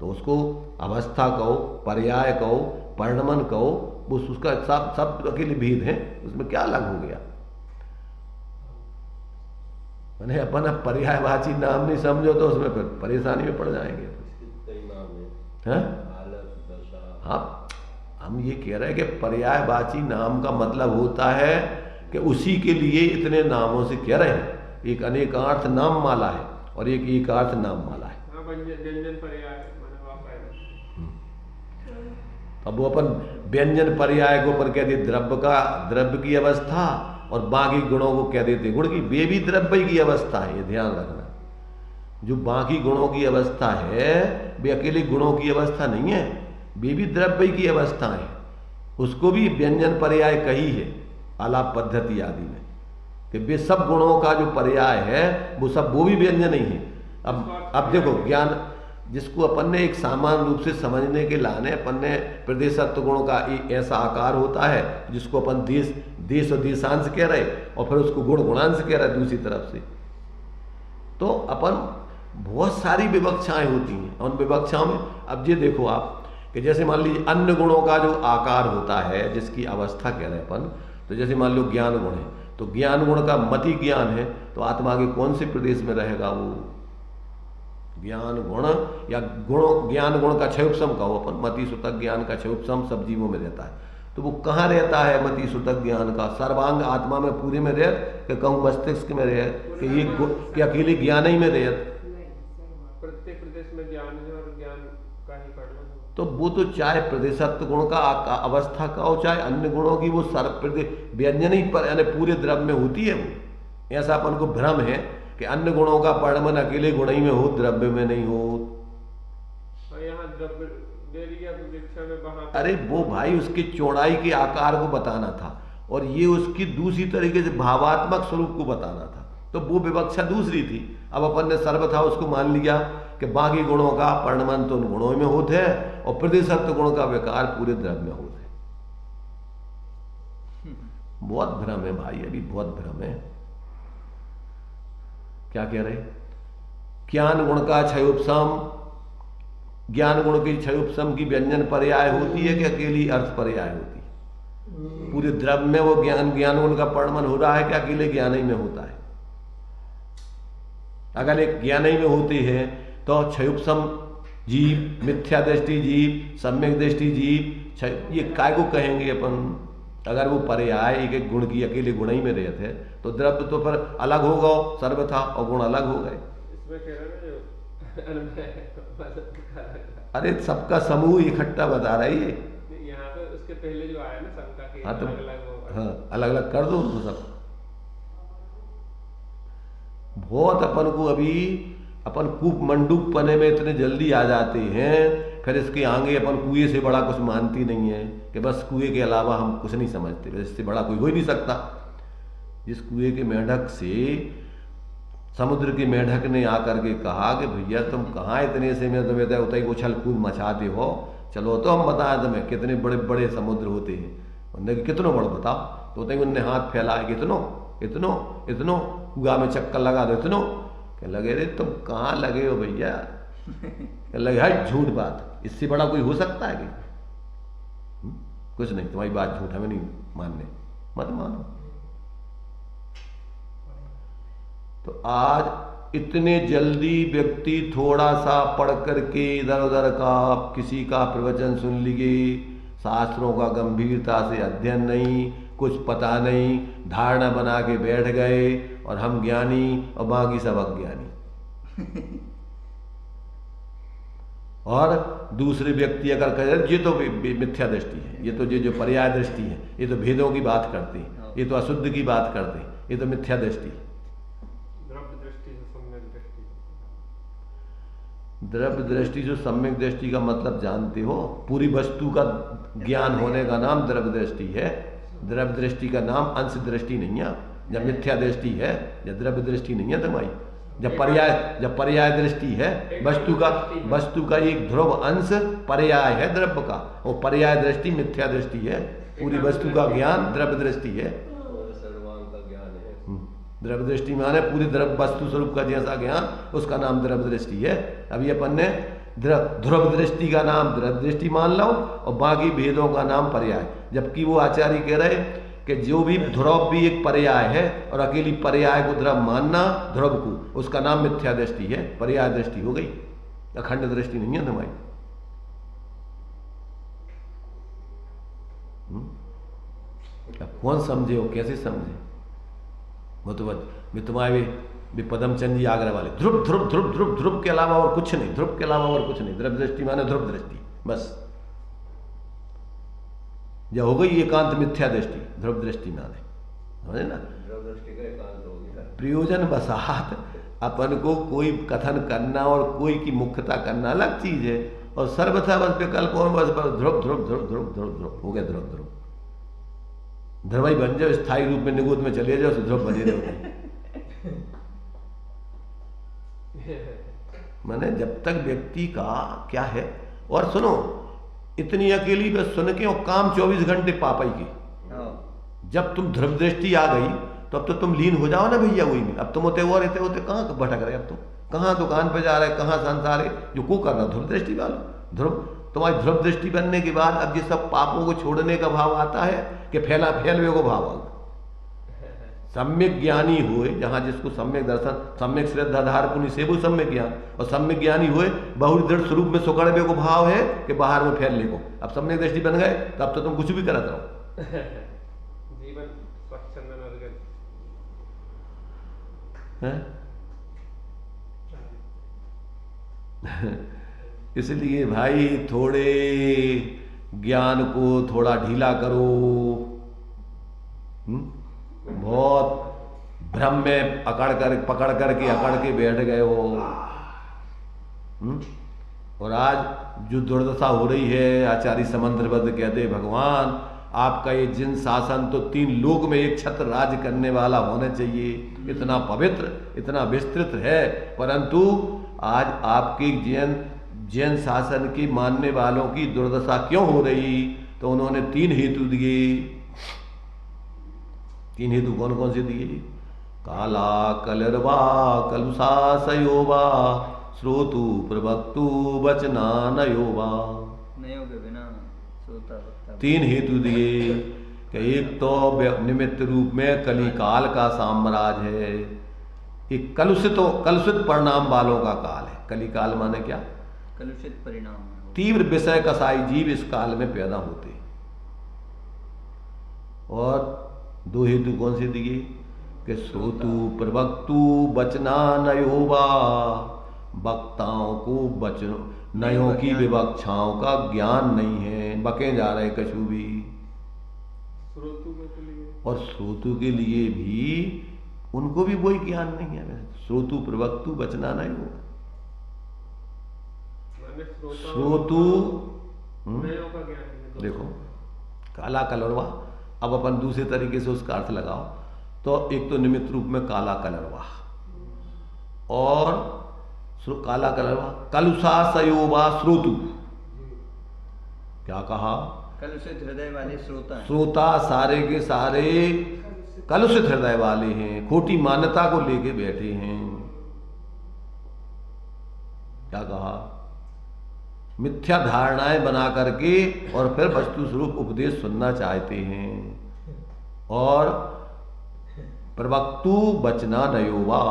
तो उसको अवस्था कहो, पर्याय कहो, परिणमन कहो, वो उसका सब अकेले भेद है, उसमें क्या अलग हो गया? मैंने अपन अब पर्यायवाची नाम नहीं समझो तो उसमें फिर परेशानी में पड़ जाएंगे। हाँ, हम ये कह रहे हैं कि पर्यायवाची नाम का मतलब होता है कि उसी के लिए इतने नामों से कह रहे हैं। एक अनेकार्थ नाम माला है और एक एकार्थ नाम माला है। व्यंजन पर्याय। अब वो अपन व्यंजन पर्याय को पर कह देते द्रव्य की अवस्था और बाकी गुणों को कह देते गुण की। वे भी द्रव्य की अवस्था है, ये ध्यान रखना। जो बाकी गुणों की अवस्था है वे अकेले गुणों की अवस्था नहीं है, वे भी द्रव्य की अवस्था है। उसको भी व्यंजन पर्याय कही है आलाप पद्धति आदि में, कि वे सब गुणों का जो पर्याय है वो भी व्यंजन ही है। अब देखो, ज्ञान जिसको अपन ने एक सामान्य रूप से समझने के लाने अपन ने प्रदेशत्व गुण का ऐसा आकार होता है जिसको अपन देश और देशांश कह रहे, और फिर उसको गुण गुणांश कह रहे दूसरी तरफ से। तो अपन बहुत सारी विवक्षाएं होती हैं, उन विवक्षाओं में अब ये देखो आप कि जैसे मान लीजिए अन्य गुणों का जो आकार होता है जिसकी अवस्था कह रहे अपन, तो जैसे मान लो ज्ञान गुण है, तो ज्ञान गुण का मति ज्ञान है, तो आत्मा के कौन से प्रदेश में रहेगा वो ज्ञान गुण? या ज्ञान गुण का क्षयोपम कहो अपन, मति सुतक ज्ञान का क्षयोपम सब जीवों में रहता है। तो वो कहाँ रहता है मति सुतक ज्ञान का? सर्वांग आत्मा में पूरे में रह कि कहूँ मस्तिष्क में रह कि ये कि अकेले ज्ञान ही में रह? प्रत्येक प्रदेश में ज्ञान है और ज्ञान का ही परिणाम। तो वो तो चाहे प्रदेशत्व गुण का अवस्था का हो चाहे अन्य गुणों की, वो व्यंजन ही पर यानी पूरे द्रव्य में होती है। वो ऐसा अपन को भ्रम है कि अन्य गुणों का परिणमन अकेले गुण ही में हो, द्रव्य में नहीं हो। यहाँ द्रव्य में अरे वो भाई उसकी चौड़ाई के आकार को बताना था और ये उसकी दूसरी तरीके से भावात्मक स्वरूप को बताना था, तो वो विवक्षा दूसरी थी। अब अपन ने सर्वथा उसको मान लिया कि बाकी गुणों का परिणमन तो उन गुणों में होते हैं और प्रदेशत्व गुण का विकार पूरे द्रव्य में होते हैं। बहुत भ्रम है भाई, अभी बहुत भ्रम है। क्या कह रहे? ज्ञान गुण का क्षयोपम, ज्ञान गुण की क्षयोपम की व्यंजन पर्याय होती है कि अकेली अर्थ पर्याय होती है? पूरे द्रव्य में वो ज्ञान गुण का परिणमन हो रहा है कि अकेले ज्ञान ही में होता है? अगर एक ज्ञान ही में होती है तो क्षयोपम जीव, मिथ्या दृष्टि जीव, सम्यक दृष्टि जीव, ये काय को कहेंगे अपन? अगर वो पर्याय एक गुण की अकेले गुण ही में रहते तो द्रव्य तो पर अलग होगा सर्वथा और गुण अलग हो गए। अरे सबका समूह इकट्ठा बता रही है यहाँ पे। उसके पहले जो आया ना शंका के, हाँ तो अलग अलग कर दो उनको सब। बहुत अपन को अभी अपन कूप मंडूक पने में इतने जल्दी आ जाते हैं, फिर इसके आगे अपन कुएं से बड़ा कुछ मानती नहीं है कि बस कुएं के अलावा हम कुछ नहीं समझते, इससे बड़ा कोई हो ही नहीं सकता। जिस कुएं के मेढक से समुद्र के मेढक ने आकर के कहा कि भैया तुम कहाँ इतने से में तुम्हें उतना ही उछल कूद मचाते हो, चलो तो हम बताएं तुम्हें कितने बड़े बड़े समुद्र होते हैं। उन्होंने कितनों बड़े बताओ, तो उन्होंने हाथ फैलाए कितनों इतनो इतनो कुआ में चक्कर लगा दो इतनो। क्या लगे रे तुम कहाँ लगे हो भैया? क्या लगे हट झूठ बात, इससे बड़ा कोई हो सकता है कि? कुछ नहीं, तुम्हारी बात झूठ, हमें नहीं मानने, मत मानो। तो आज इतने जल्दी व्यक्ति थोड़ा सा पढ़ करके इधर उधर का किसी का प्रवचन सुन लीजिए, शास्त्रों का गंभीरता से अध्ययन नहीं, कुछ पता नहीं, धारणा बना के बैठ गए और हम ज्ञानी और बाकी सब अज्ञानी। और दूसरे व्यक्ति अगर कहे ये तो मिथ्या दृष्टि है, ये तो जो पर्याय दृष्टि है, ये तो भेदों की बात करते हैं, ये तो अशुद्ध की बात करते हैं, ये तो मिथ्या दृष्टि है। द्रव्य दृष्टि, जो सम्यक दृष्टि का मतलब जानते हो, पूरी वस्तु का ज्ञान होने का नाम द्रव्य दृष्टि है। द्रव्य दृष्टि का नाम अंश दृष्टि नहीं है। जब मिथ्या दृष्टि है, जब द्रव्य दृष्टि नहीं है तुम्हारी, जब पर्याय दृष्टि है, वस्तु का एक ध्रुव अंश पर्याय है द्रव्य का, वो पर्याय दृष्टि मिथ्या दृष्टि है। पूरी वस्तु का ज्ञान द्रव्य दृष्टि है। द्रव्य दृष्टि माने पूरी द्रव्य वस्तु स्वरूप का जैसा ज्ञान, उसका नाम द्रव्य दृष्टि है। अभी अपन ने ध्रुव दृष्टि का नाम द्रव्य दृष्टि मान लो और बाकी भेदों का नाम पर्याय। जबकि वो आचार्य कह रहे कि जो भी ध्रुव भी एक पर्याय है और अकेली पर्याय को ध्रुव मानना, ध्रुव को, उसका नाम मिथ्या दृष्टि है, पर्याय दृष्टि हो गई, अखंड दृष्टि नहीं है तुम्हारी। अब कौन समझे हो, कैसे समझे? वो तो तुम्हारे भी पदम चंद जी आगरा वाले, ध्रुव ध्रुव ध्रुव ध्रुव ध्रुव के अलावा और कुछ नहीं, ध्रुव के अलावा और कुछ नहीं। ध्रुव दृष्टि माने ध्रुव दृष्टि बस। जब हो गई एकांत मिथ्या दृष्टि, ध्रुव दृष्टि माने, समझे ना? ध्रुव दृष्टि का एकांत हो गया। प्रयोजन बसात अपन को कोई कथन करना और कोई की मुख्यता करना अलग चीज है, और सर्वथा बस विकल्पों में बस ध्रुव ध्रुव ध्रुव ध्रुव ध्रुव ध्रुव हो गया। ध्रुव ध्रुव ध्रुवई बन जाओ, स्थायी रूप में निगोद में चले जाओ, ध्रुव बने रहो। माने जब तक व्यक्ति का क्या है। और सुनो, इतनी अकेली बस सुन के और काम 24 घंटे पापाई के। जब तुम ध्रुव दृष्टि आ गई तो अब तो तुम लीन हो जाओ ना भैया वही में। अब तुम होते हुआ रहते होते कहाँ भटक रहे, अब तुम कहाँ दुकान पे जा रहे, कहाँ संसार है, जो को कर रहा ध्रुव दृष्टि वाला। ध्रुव तुम्हारी ध्रुव दृष्टि बनने के बाद अब ये सब पापों को छोड़ने का भाव आता है कि फैलवे को भाव आता। सम्यक ज्ञानी हुए जहाँ जिसको सम्यक दर्शन, सम्यक श्रद्धाधार पुण्य से वो सम्यक ज्ञान, और सम्यक ज्ञानी हुए बहु दृढ़ स्वरूप में सुकड़वे को भाव है कि बाहर में फैलने को। अब सम्यक दृष्टि बन गए तो अब तो तुम कुछ भी करत रहो। जीवन स्वच्छंद नरक इसलिए भाई थोड़े ज्ञान को थोड़ा ढीला करो। बहुत भ्रम में पकड़ के बैठ गए हो। और आज जो दुर्दशा हो रही है, आचार्य समंद्रबद्ध कहते भगवान आपका ये जिन शासन तो 3 लोक में एक छत्र राज करने वाला होना चाहिए, इतना पवित्र, इतना विस्तृत है, परंतु आज आपके जैन शासन की मानने वालों की दुर्दशा क्यों हो रही? तो उन्होंने 3 हेतु दिए। 3 हेतु कौन कौन से दिए? काला कलरवा कलुषा सयोवा श्रोतु प्रवक्तु वचना नयोवा। नयो के बिना श्रोता 3 हेतु दिए कि एक तो निमित्त रूप में कलिकाल का साम्राज्य है, एक कलुषित परिणाम वालों का काल है। कलिकाल माने क्या? कलुषित परिणाम। तीव्र विषय कसाई जीव इस काल में पैदा होते। और 2 हेतु कौन से दिए कि श्रोतु प्रवक्तु वचना नयोवा, वक्ताओं को वचनों नयों की विवक्षाओं का ज्ञान नहीं है, बके जा रहे कछु भी। और श्रोतु के लिए भी उनको भी वही ज्ञान नहीं है। श्रोतु प्रवक्तु वचना नयो, श्रोतु देखो काला कलरवा। अब अपन दूसरे तरीके से उसका अर्थ लगाओ तो एक तो निमित्त रूप में काला कलरवा, और काला कलरवा कलुषा सयोवा श्रोतु। क्या कहा? कलुषित हृदय वाले श्रोता हैं। श्रोता सारे के सारे कलुषित हृदय वाले हैं, खोटी मान्यता को लेके बैठे हैं। क्या कहा? मिथ्या धारणाएं बना करके और फिर वस्तु स्वरूप उपदेश सुनना चाहते हैं। और प्रवक्तु वचना नयोवा,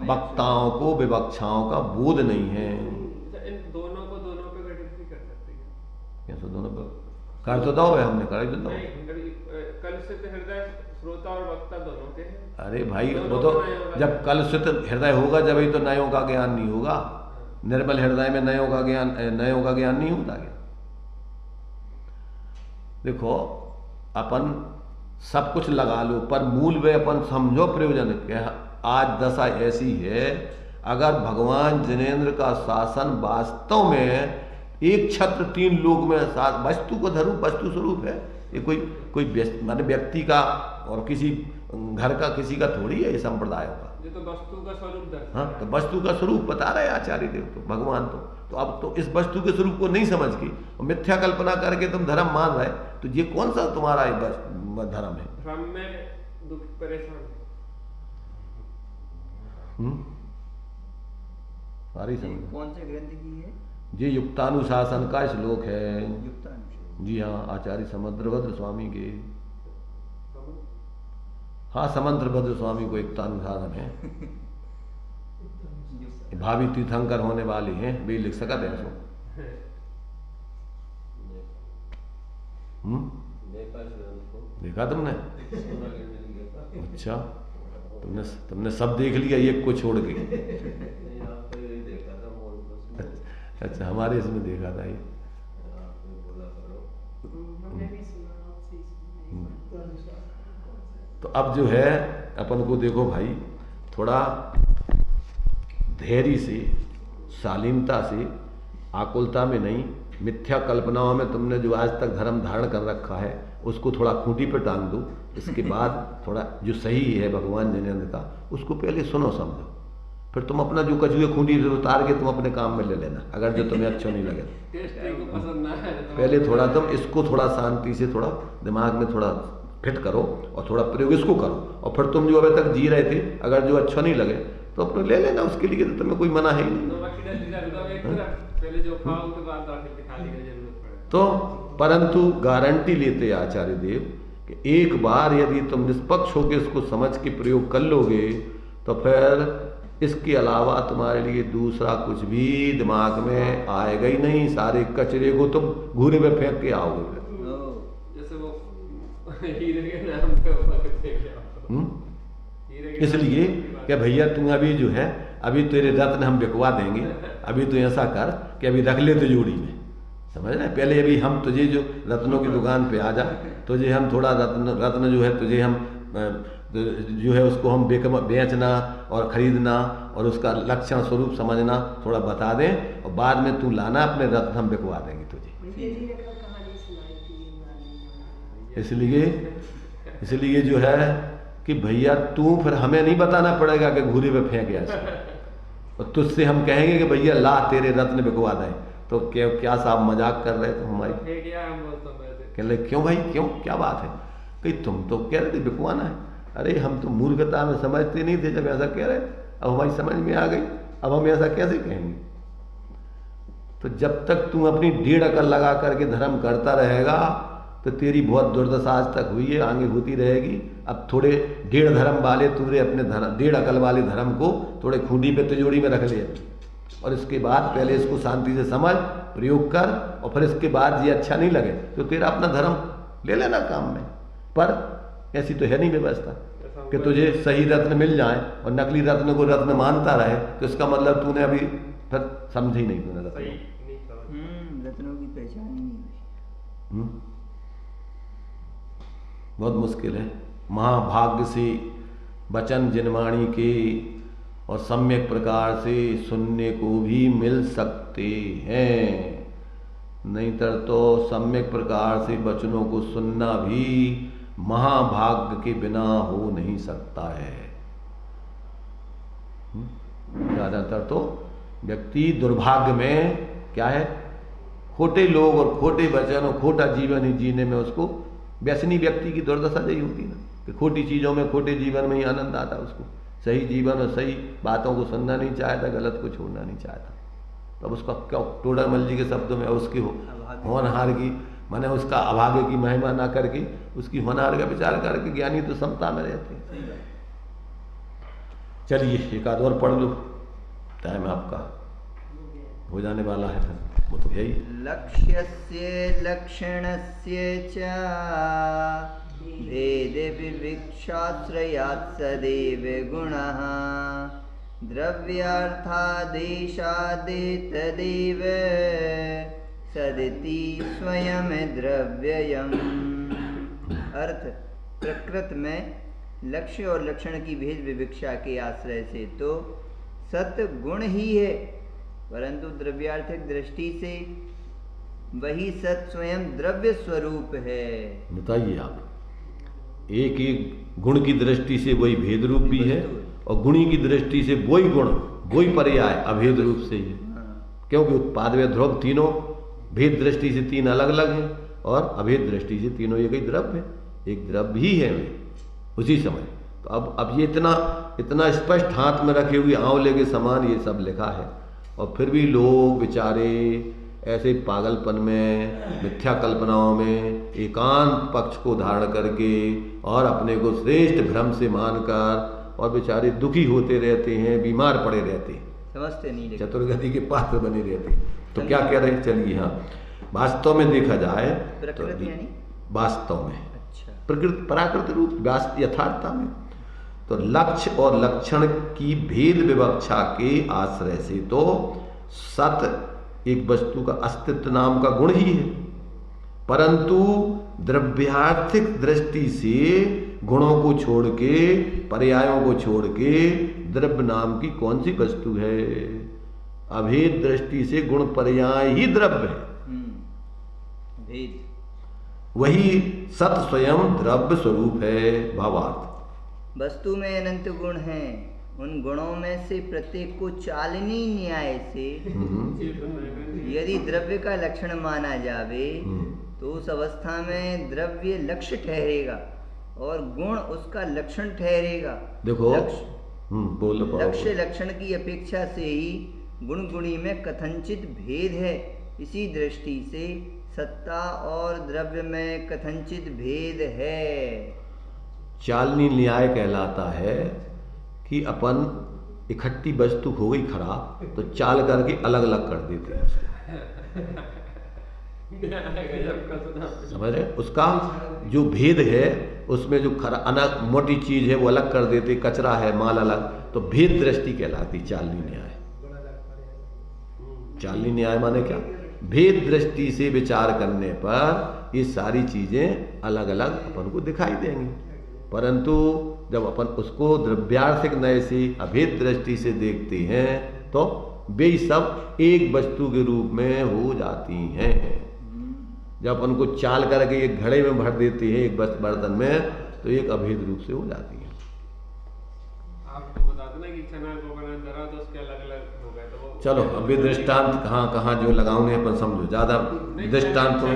वक्ताओं को विवक्षाओं का बोध नहीं है। इन दोनों को दोनों पे घटित भी कर सकते हैं। कैसे दोनों पे कर तो दो, हमने कर ही तो दो। कलुषित हृदय श्रोता और वक्ता दोनों के हैं। अरे भाई वो तो जब कलुषित हृदय होगा जब ही तो नयों का ज्ञान नहीं होगा। निर्मल हृदय में नयों का ज्ञान नहीं होता क्या? देखो अपन सब कुछ लगा लो पर मूल में अपन समझो प्रयोजन क्या। आज दशा ऐसी है, अगर भगवान जिनेंद्र का शासन वास्तव में एक छत्र 3 लोक में वस्तु को धरूप वस्तु स्वरूप है, ये कोई माने व्यक्ति का और किसी घर का किसी का थोड़ी है, ये संप्रदायों का। ये तो वस्तु का स्वरूप दर्शाता हाँ, तो वस्तु का स्वरूप बता रहे आचार्य देव तो भगवान तो अब तो इस वस्तु के स्वरूप को नहीं समझ के मिथ्या कल्पना करके तुम धर्म मान रहे, तो ये कौन सा तुम्हारा धर्म है? भ्रम में दुख परेशान। सारी समझ। कौन से ग्रंथ की है? ये युक्तानुशासन का श्लोक है। युक्तानुशासन, जी हाँ, आचार्य समंत्रभद्र स्वामी के। हाँ, समंत्रभद्र स्वामी को युक्तानुशासन है। भावी तीर्थंकर होने वाले हैं, वे लिख सकते हैं सो। देखा तुमने? अच्छा, तुमने सब देख लिया एक को छोड़ के? अच्छा, हमारे इसमें देखा था ये। तो अब जो है अपन को देखो भाई, थोड़ा धैर्य से, शालीनता से, आकुलता में नहीं, मिथ्या कल्पनाओं में तुमने जो आज तक धर्म धारण कर रखा है उसको थोड़ा खूंटी पर टांग दो। इसके बाद थोड़ा जो सही है भगवान जिनेंद्र का उसको पहले सुनो समझो, फिर तुम अपना जो कछुए खूंटी से उतार के तुम अपने काम में ले लेना, अगर जो तुम्हें अच्छा नहीं लगे। पहले थोड़ा तुम इसको थोड़ा शांति से थोड़ा दिमाग में थोड़ा फिट करो और थोड़ा प्रयोग इसको करो, और फिर तुम जो अभी तक जी रहे थे अगर जो अच्छा नहीं लगे तो अपने ले लेना, उसके लिए तो तुम्हें कोई मना है ही नहीं। तो परंतु गारंटी लेते आचार्य देव कि एक बार यदि तुम निष्पक्ष होकर इसको समझ के प्रयोग कर लोगे तो फिर इसके अलावा तुम्हारे लिए दूसरा कुछ भी दिमाग में आएगा ही नहीं। सारे कचरे को तुम घूरे में फेंक के आओगे। जैसे वो हीरे के नाम पे इसलिए कि भैया तुम अभी जो है अभी तेरे रत्न हम बिकवा देंगे, अभी तो ऐसा कर कि अभी रख ले तिजोरी में, समझ रहे? पहले अभी हम तुझे जो रत्नों की दुकान पे आ जा, तुझे हम थोड़ा रत्न जो है तुझे हम जो है उसको हम बेचना और खरीदना और उसका लक्षण स्वरूप समझना थोड़ा बता दें, और बाद में तू लाना अपने रत्न हम बिकवा देंगे तुझे। इसलिए जो है कि भैया तू फिर हमें नहीं बताना पड़ेगा कि घूरे पे फेंक ऐसा, और तुझसे हम कहेंगे कि भैया ला तेरे रत्न बिकवा दें, तो क्या साहब मजाक कर रहे थे हमारी? कह ले क्यों भाई, क्यों, क्या बात है? कि तुम तो कह रहे थे बिकवाना है। अरे हम तो मूर्खता में समझते नहीं थे जब ऐसा कह रहे, अब हमारी समझ में आ गई, अब हम ऐसा कैसे कहेंगे? तो जब तक तुम अपनी 1.5 अकल लगा करके धर्म करता रहेगा तो तेरी बहुत दुर्दशा आज तक हुई है, आगे होती रहेगी। अब थोड़े 1.5 धर्म वाले तूने अपने 1.5 अकल वाले धर्म को थोड़े खूंटी पे तिजोरी में रख लिया, और इसके बाद पहले इसको शांति से समझ, प्रयोग कर, और फिर इसके बाद ये अच्छा नहीं लगे तो तेरा अपना धर्म ले लेना काम में। पर ऐसी तो है नहीं व्यवस्था कि तुझे सही रत्न मिल जाए और नकली रत्न को रत्न मानता रहे, तो इसका मतलब तूने अभी फिर समझ ही नहीं, तूने रत्नों की पहचान ही नहीं हुई। बहुत मुश्किल है। महाभाग्य से वचन जिनवाणी के और सम्यक प्रकार से सुनने को भी मिल सकते हैं, नहीं तो सम्यक प्रकार से वचनों को सुनना भी महाभाग्य के बिना हो नहीं सकता है। ज़्यादातर तो व्यक्ति दुर्भाग्य में क्या है, खोटे लोग और खोटे वचन और खोटा जीवन ही जीने में उसको व्यसनी व्यक्ति की दुर्दशा यही होती ना, कि खोटी चीज़ों में, खोटे जीवन में ही आनंद आता उसको। सही जीवन और सही बातों को सुनना नहीं चाहता, गलत को छोड़ना नहीं चाहता। तब उसका क्या, टोडरमल जी के शब्दों में उसकी होनहार की माने उसका अभागे की महिमा ना करके उसकी होनहार का विचार करके ज्ञानी तो समता में रहते हैं। चलिए एक आध और पढ़ लो, टाइम आपका हो जाने वाला है, फिर वो तो है ही। लक्ष्यस्य लक्षणस्य च भेद विविक्षाश्रयात् सदैव गुणः द्रव्यार्थादेशादेतदेव सदिति स्वयं द्रव्ययम्। अर्थ, प्रकृत में लक्ष्य और लक्षण की भेद विविक्षा के आश्रय से तो सत गुण ही है, परंतु द्रव्यार्थिक दृष्टि से वही सत स्वयं द्रव्य स्वरूप है। बताइए आप, एक एक गुण की दृष्टि से वही भेद रूप भी है और गुणी की दृष्टि से वही गुण वही पर्याय अभेद रूप से ही है। क्योंकि उत्पाद व ध्रुव तीनों भेद दृष्टि से तीन अलग अलग हैं और अभेद दृष्टि से तीनों एक ही द्रव्य है, एक द्रव्य ही है वे उसी समय। तो अब ये इतना स्पष्ट हाथ में रखे हुए आंवले के समान ये सब लिखा है, और फिर भी लोग बेचारे ऐसे पागलपन में, मिथ्या कल्पनाओं में एकांत पक्ष को धारण करके और अपने को श्रेष्ठ भ्रम से मानकर और बेचारे दुखी होते रहते हैं, बीमार पड़े रहते हैं, समझते नहीं, चतुर्गति के पात्र बने रहते हैं। तो क्या कह रहे हैं, चलिए हाँ, वास्तव में देखा जाए प्रकृति यानी वास्तव में अच्छा प्रकृति पराकृत रूप यथार्थता में तो लक्ष्य और लक्षण की भेद विवक्षा के आश्रय से तो सत एक वस्तु का अस्तित्व नाम का गुण ही है, परंतु द्रव्यार्थिक दृष्टि से गुणों को छोड़ के, पर्यायों को छोड़ के द्रव्य नाम की कौन सी वस्तु है? अभेद दृष्टि से गुण पर्याय ही द्रव्य है। भेद वही सत स्वयं द्रव्य स्वरूप है। भावार्थ वस्तु में अनंत गुण हैं, उन गुणों में से प्रत्येक को चालनी न्याय से यदि द्रव्य का लक्षण माना जावे तो उस अवस्था में द्रव्य लक्ष्य ठहरेगा और गुण उसका लक्षण ठहरेगा। देखो बोलो, लक्ष्य लक्षण की अपेक्षा से ही गुण गुणी में कथनचित भेद है। इसी दृष्टि से सत्ता और द्रव्य में कथनचित भेद है। चालनी न्याय कहलाता है कि अपन इकट्ठी वस्तु हो गई खराब तो चाल करके अलग अलग कर देते हैं समझ रहे? उसका जो भेद है उसमें जो मोटी चीज है वो अलग कर देते, कचरा है माल अलग, तो भेद दृष्टि कहलाती चालनी न्याय। चालनी न्याय माने क्या? भेद दृष्टि से विचार करने पर ये सारी चीजें अलग अलग अपन को दिखाई देंगी, परंतु जब अपन उसको द्रव्यार्थिक नय से अभेद दृष्टि से देखते हैं तो वे सब एक वस्तु के रूप में हो जाती हैं। जब अपन को चाल करके एक घड़े में भर देते हैं एक बर्तन में तो एक अभेद रूप से हो जाती है। आपको बता देना कि चना को बना जरा तो उसके अलग अलग हो गए तो वो चलो अभी दृष्टांत कहाँ कहाँ जो लगाओगे अपन समझो, ज्यादा दृष्टांत तो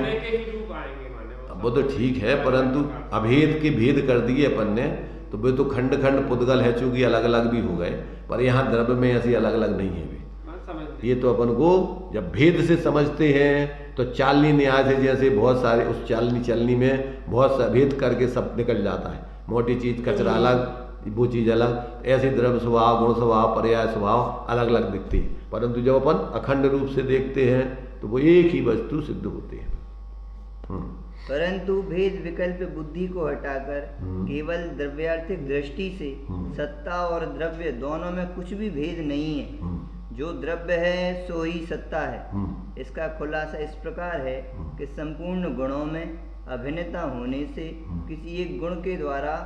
वो तो ठीक है, परंतु अभेद के भेद कर दिए अपन ने तो वे तो खंड खंड पुद्गल है, चूंकि अलग अलग भी हो गए, पर यहाँ द्रव्य में ऐसी अलग अलग नहीं है भी। ये तो अपन को जब भेद से समझते हैं तो चालनी न्याय से जैसे बहुत सारे उस चलनी में बहुत सा भेद करके सब निकल जाता है, मोटी चीज कचरा अलग, वो चीज अलग, ऐसे द्रव्य स्वभाव, गुण स्वभाव, पर्याय स्वभाव अलग अलग दिखते हैं, परंतु जब अपन अखंड रूप से देखते हैं तो वो एक ही वस्तु सिद्ध होते हैं। परंतु भेद विकल्प बुद्धि को हटाकर केवल द्रव्यार्थिक दृष्टि से सत्ता और द्रव्य दोनों में कुछ भी भेद नहीं है। जो द्रव्य है सो ही सत्ता है। इसका खुलासा इस प्रकार है कि संपूर्ण गुणों में अभिन्नता होने से किसी एक गुण के द्वारा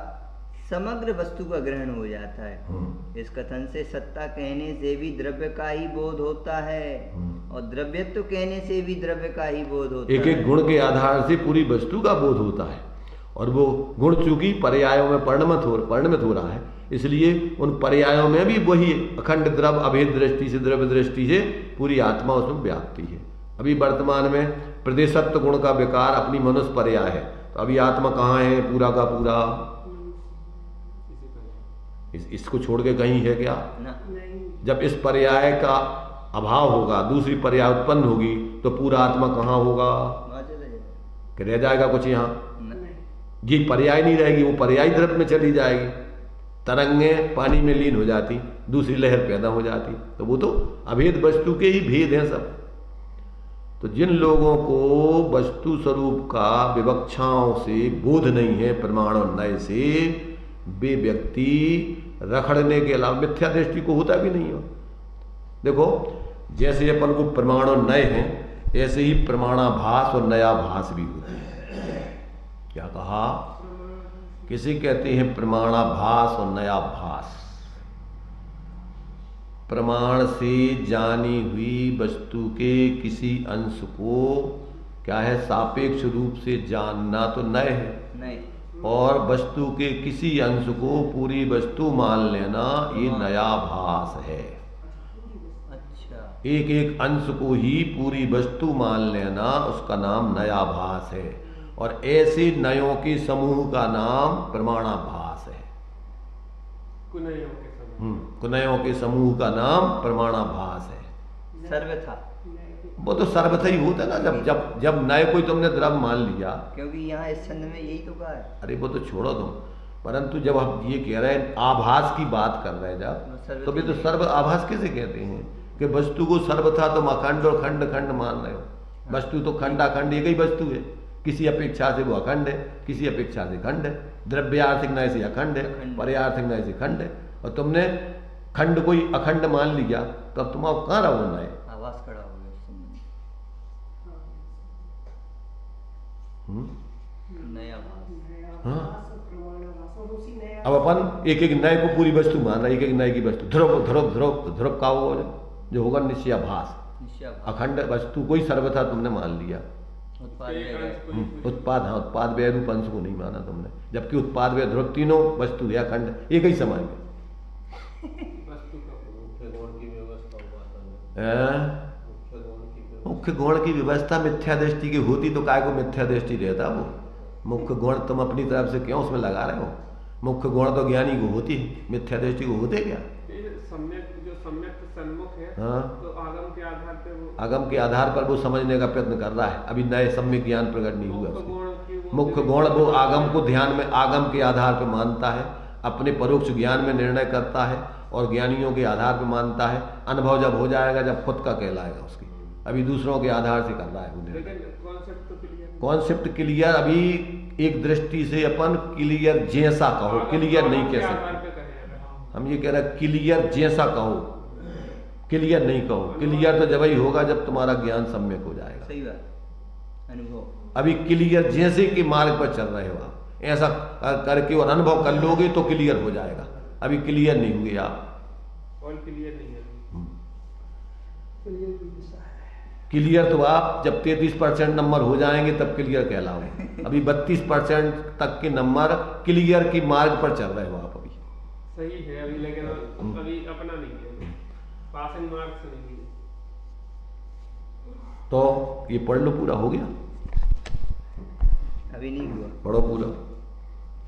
समग्र वस्तु का ग्रहण हो जाता है। इस कथन से सत्ता कहने से भी द्रव्य का ही बोध होता है और द्रव्यत्व कहने से भी द्रव्य का ही बोध होता है। एक एक गुण के आधार से पूरी वस्तु का बोध होता है और वो गुण चूंकि पर्यायों में परिणमित हो रहा है, इसलिए उन पर्यायों में भी वही अखंड द्रव्य अभेद दृष्टि से द्रव्य दृष्टि से पूरी आत्मा उसमें व्याप्ति है। अभी वर्तमान में प्रदेशत्व गुण का विकार अपनी मनुष्य पर्याय है, तो अभी आत्मा कहाँ है? पूरा का पूरा इसको छोड़ के कहीं है क्या? जब इस पर्याय का अभाव होगा, दूसरी पर्याय उत्पन्न होगी तो पूरा आत्मा कहाँ होगा? कि रह जाएगा कुछ यहाँ? ये पर्याय नहीं रहेगी, वो पर्याय द्रव्य में चली जाएगी, तरंगें पानी में लीन हो जाती, दूसरी लहर पैदा हो जाती, तो वो तो अभेद वस्तु के ही भेद हैं सब। तो जिन लोगों को वस्तु स्वरूप का विवक्षाओं से बोध नहीं है प्रमाण और न्याय से, वे व्यक्ति रखड़ने के अलावा मिथ्या दृष्टि को होता भी नहीं हो। देखो जैसे अपन को प्रमाण और नय है, ऐसे ही प्रमाणाभास और नयाभास भी होते हैं। क्या कहा? किसी कहते हैं प्रमाणाभास और नयाभास। प्रमाण से जानी हुई वस्तु के किसी अंश को क्या है, सापेक्ष रूप से जानना तो नए है नहीं, और वस्तु के किसी अंश को पूरी वस्तु मान लेना ये नया भास है। अच्छा, एक एक अंश को ही पूरी वस्तु मान लेना उसका नाम नया भास है, और ऐसे नयों के समूह का नाम प्रमाणाभास है। कुनयों के समूह, कुनयों के समूह का नाम प्रमाणाभास है। सर्वथा, वो तो सर्वथा ही होता है ना, जब जब जब नए कोई तुमने द्रव्य मान लिया, क्योंकि यहाँ इस छंद में यही तो कहा है। अरे वो तो छोड़ो तुम, परंतु जब हम ये कह रहे हैं आभास की बात कर रहे हैं जब, तो भी तो सर्व आभास किसे कहते हैं कि वस्तु को सर्वथा तुम अखंड और खंड खंड मान रहे हो। वस्तु तो खंडाखंड एक ही वस्तु है, किसी अपेक्षा से वो अखंड है, किसी अपेक्षा से खंड है। द्रव्यार्थिक नय से अखंड है, पर्यार्थिक नय से खंड है, और तुमने खंड कोई अखंड मान लिया तो अब तुम कहाँ रहो नए, आवाज खड़ा हो गया इस छंद में। नया भास। हाँ, अब अपन एक एक नए को पूरी वस्तु मान रहा है, एक एक नए की वस्तु। ध्रुव ध्रुव ध्रुव ध्रुव का वो जो होगा निश्चयाभास, अखंड वस्तु कोई सर्वथा तुमने मान लिया। उत्पाद, हाँ, उत्पाद व्यय रूप अंश को नहीं माना तुमने, जबकि उत्पाद व्यय ध्रुव तीनों वस्तु है अखंड एक ही समय में। मुख्य गुण की व्यवस्था मिथ्या दृष्टि की होती तो काय को मिथ्या दृष्टि रहता। वो मुख्य गुण तुम अपनी तरफ से क्यों उसमें लगा रहे हो? मुख्य गुण तो ज्ञानी को होती है, मिथ्या दृष्टि को होते क्या? सम्यक सन्मुख है, हाँ, तो आगम के आधार पे वो, आगम के आधार पर वो समझने का प्रयत्न कर रहा है, अभी नए सम्यक ज्ञान प्रकट नहीं हुआ। मुख्य गुण वो आगम को ध्यान में आगम के आधार पर मानता है, अपने परोक्ष ज्ञान में निर्णय करता है और ज्ञानियों के आधार पर मानता है। अनुभव जब हो जाएगा, जब खुद का कहलाएगा उसकी, अभी दूसरों के आधार से कर रहा है उन्हें। कॉन्सेप्ट क्लियर अभी एक दृष्टि से अपन क्लियर जैसा कहो, क्लियर नहीं कह सकते हम। ये कह रहे हैं क्लियर जैसा कहो, क्लियर नहीं कहो। क्लियर तो जब ही होगा जब तुम्हारा ज्ञान सम्यक हो जाएगा। सही बात, अनुभव। अभी क्लियर जैसे कि मार्ग पर चल रहे हो आप, ऐसा करके और अनुभव कर लोगे तो क्लियर हो जाएगा। अभी क्लियर नहीं हुए आप, और क्लियर नहीं है। क्लियर तो आप जब 33% नंबर हो जाएंगे तब क्लियर कहलाओगे। अभी 32% तक के नंबर क्लियर की मार्ग पर चल रहे हो आप। अभी सही है अभी, लेकिन अभी अपना नहीं है, पासिंग मार्क्स नहीं है। तो ये पढ़ लो, पूरा हो गया? अभी नहीं हुआ, पढ़ो पूरा।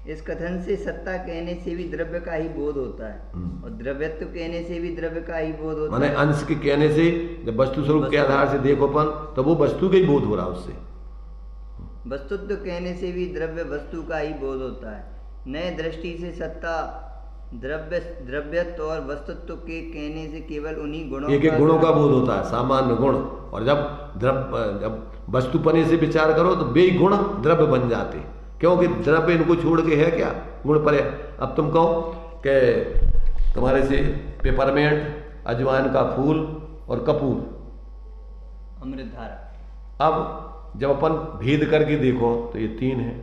इस कथन से सत्ता कहने से भी द्रव्य का ही बोध होता है, और द्रव्यत्व कहने से भी द्रव्य का ही बोध होता है। माने अंश के कहने से जब वस्तु स्वरूप के आधार से देखो अपन, तो वो वस्तु का ही बोध हो रहा उससे। वस्तुत्व कहने से भी द्रव्य वस्तु का ही बोध होता है। नए दृष्टि से सत्ता द्रव्यत्व और वस्तुत्व के कहने से केवल उन्हीं गुणों एक एक गुणों का बोध होता है, सामान्य गुण। और जब वस्तुपने से विचार करो तो वे गुण द्रव्य बन जाते, क्योंकि द्रव्य इनको छोड़ के है क्या? गुण पर है। अब तुम कहो कि तुम्हारे से पेपरमेंट, अजवाइन का फूल और कपूर, अमृतधारा। अब जब अपन भेद करके देखो तो ये तीन है,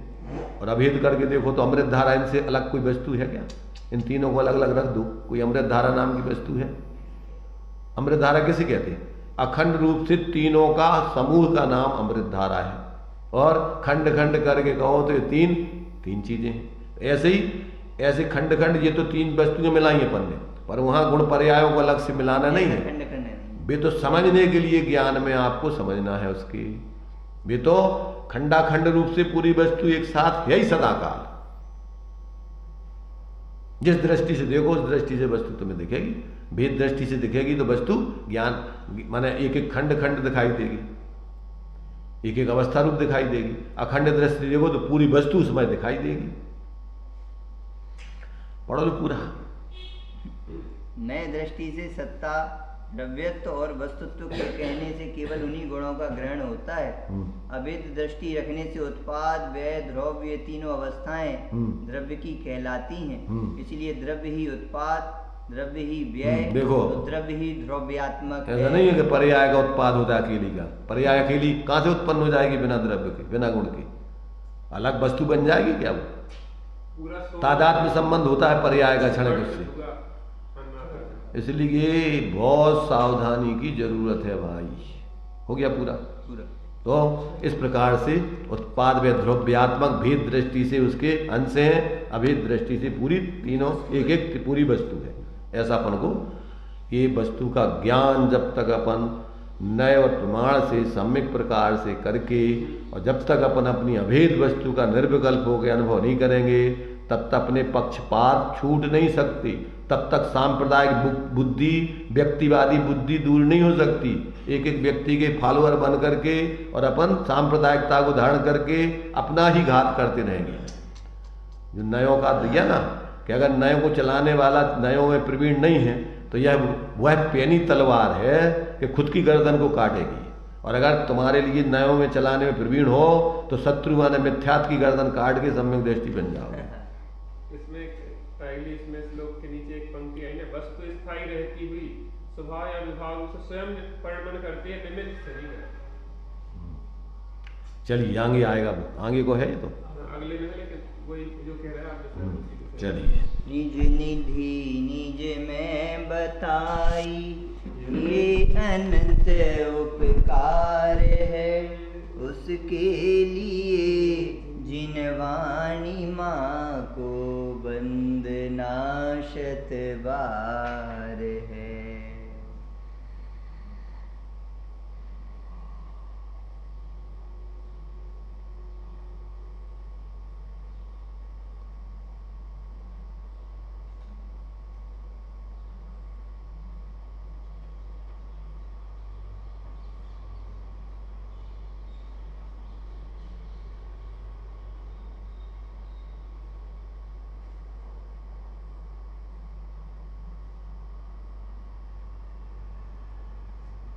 और अभेद करके देखो तो अमृतधारा इनसे अलग कोई वस्तु है क्या? इन तीनों को अलग अलग रख दो, कोई अमृतधारा नाम की वस्तु है? अमृतधारा किसे कहते हैं? अखंड रूप से तीनों का समूह का नाम अमृतधारा है, और खंड खंड करके कहो तो ये तीन चीजें हैं। ऐसे खंड खंड, ये तो तीन वस्तुएं मिलाई है अपन ने, पर वहां गुण पर्यायों को अलग से मिलाना नहीं है। वे तो समझने के लिए ज्ञान में आपको समझना है उसकी। वे तो खंडाखंड रूप से पूरी वस्तु एक साथ है ही सदाकाल। जिस दृष्टि से देखो उस दृष्टि से वस्तु तुम्हें दिखेगी। भेद दृष्टि से दिखेगी तो वस्तु ज्ञान माने एक एक खंड खंड दिखाई देगी, एक एक अवस्था रूप दिखाई देगी। अखंड दृष्टि देखो तो पूरी वस्तु उसमें दिखाई देगी। पढ़ो लो पूरा। नए दृष्टि से सत्ता द्रव्यत्व और वस्तुत्व के कहने से केवल उन्हीं गुणों का ग्रहण होता है। अभेद दृष्टि रखने से उत्पाद, व्यय, द्रव्य, ये तीनों अवस्थाएं द्रव्य की कहलाती हैं। इसलिए द्रव्य ही उत्पाद, द्रव्य ही व्यय, देखो तो द्रव्य ही द्रव्यात्मक ऐसा नहीं है कि पर्याय का उत्पाद होता है अकेली का। पर्याय अकेली कहां से उत्पन्न हो जाएगी? बिना द्रव्य के, बिना गुण के अलग वस्तु बन जाएगी क्या? तादात्म्य संबंध होता है पर्याय का क्षण उससे। इसलिए बहुत सावधानी की जरूरत है भाई। हो गया पूरा? तो इस प्रकार से उत्पाद व द्रव्यात्मक भेद दृष्टि से उसके अंश हैं, अभेद दृष्टि से पूरी तीनों एक एक पूरी वस्तु है। ऐसा अपन को ये वस्तु का ज्ञान जब तक अपन नए और प्रमाण से सम्यक प्रकार से करके और जब तक अपन अपनी अभेद वस्तु का निर्विकल्प होकर अनुभव नहीं करेंगे तब तक अपने पक्षपात छूट नहीं सकती, तब तक सांप्रदायिक बुद्धि, व्यक्तिवादी बुद्धि दूर नहीं हो सकती। एक एक व्यक्ति के फॉलोअर बन करके और अपन सांप्रदायिकता को धारण करके अपना ही घात करते रहेंगे। जो नयों का दिया ना कि अगर नयों को चलाने वाला नयों में प्रवीण नहीं है तो यह वह पैनी तलवार है कि खुद की गर्दन को काटेगी, और अगर तुम्हारे लिए नयों में चलाने में प्रवीण हो तो शत्रु माने मिथ्यात की गर्दन काट के सम्यक दृष्टि बन जाओगे। इसमें श्लोक के नीचे एक पंक्ति आई ना, वस्तु स्थायी रहती हुई स्वभाव या विभाग से स्वयं परिणमन करती है, निमित्त शरीर है। चलिए आगे आएगा, आगे को है तो अगले में है, वही जो कह रहा है आप। चलिए निज निधि निज में बताई ये अनंत उपकार है, उसके लिए जिन वाणी माँ को वंदना शत बार है।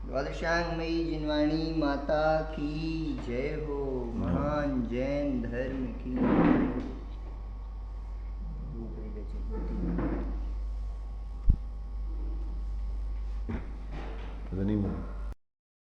द्वादशांगमयी जिनवाणी माता की जय हो, महान जैन धर्म की।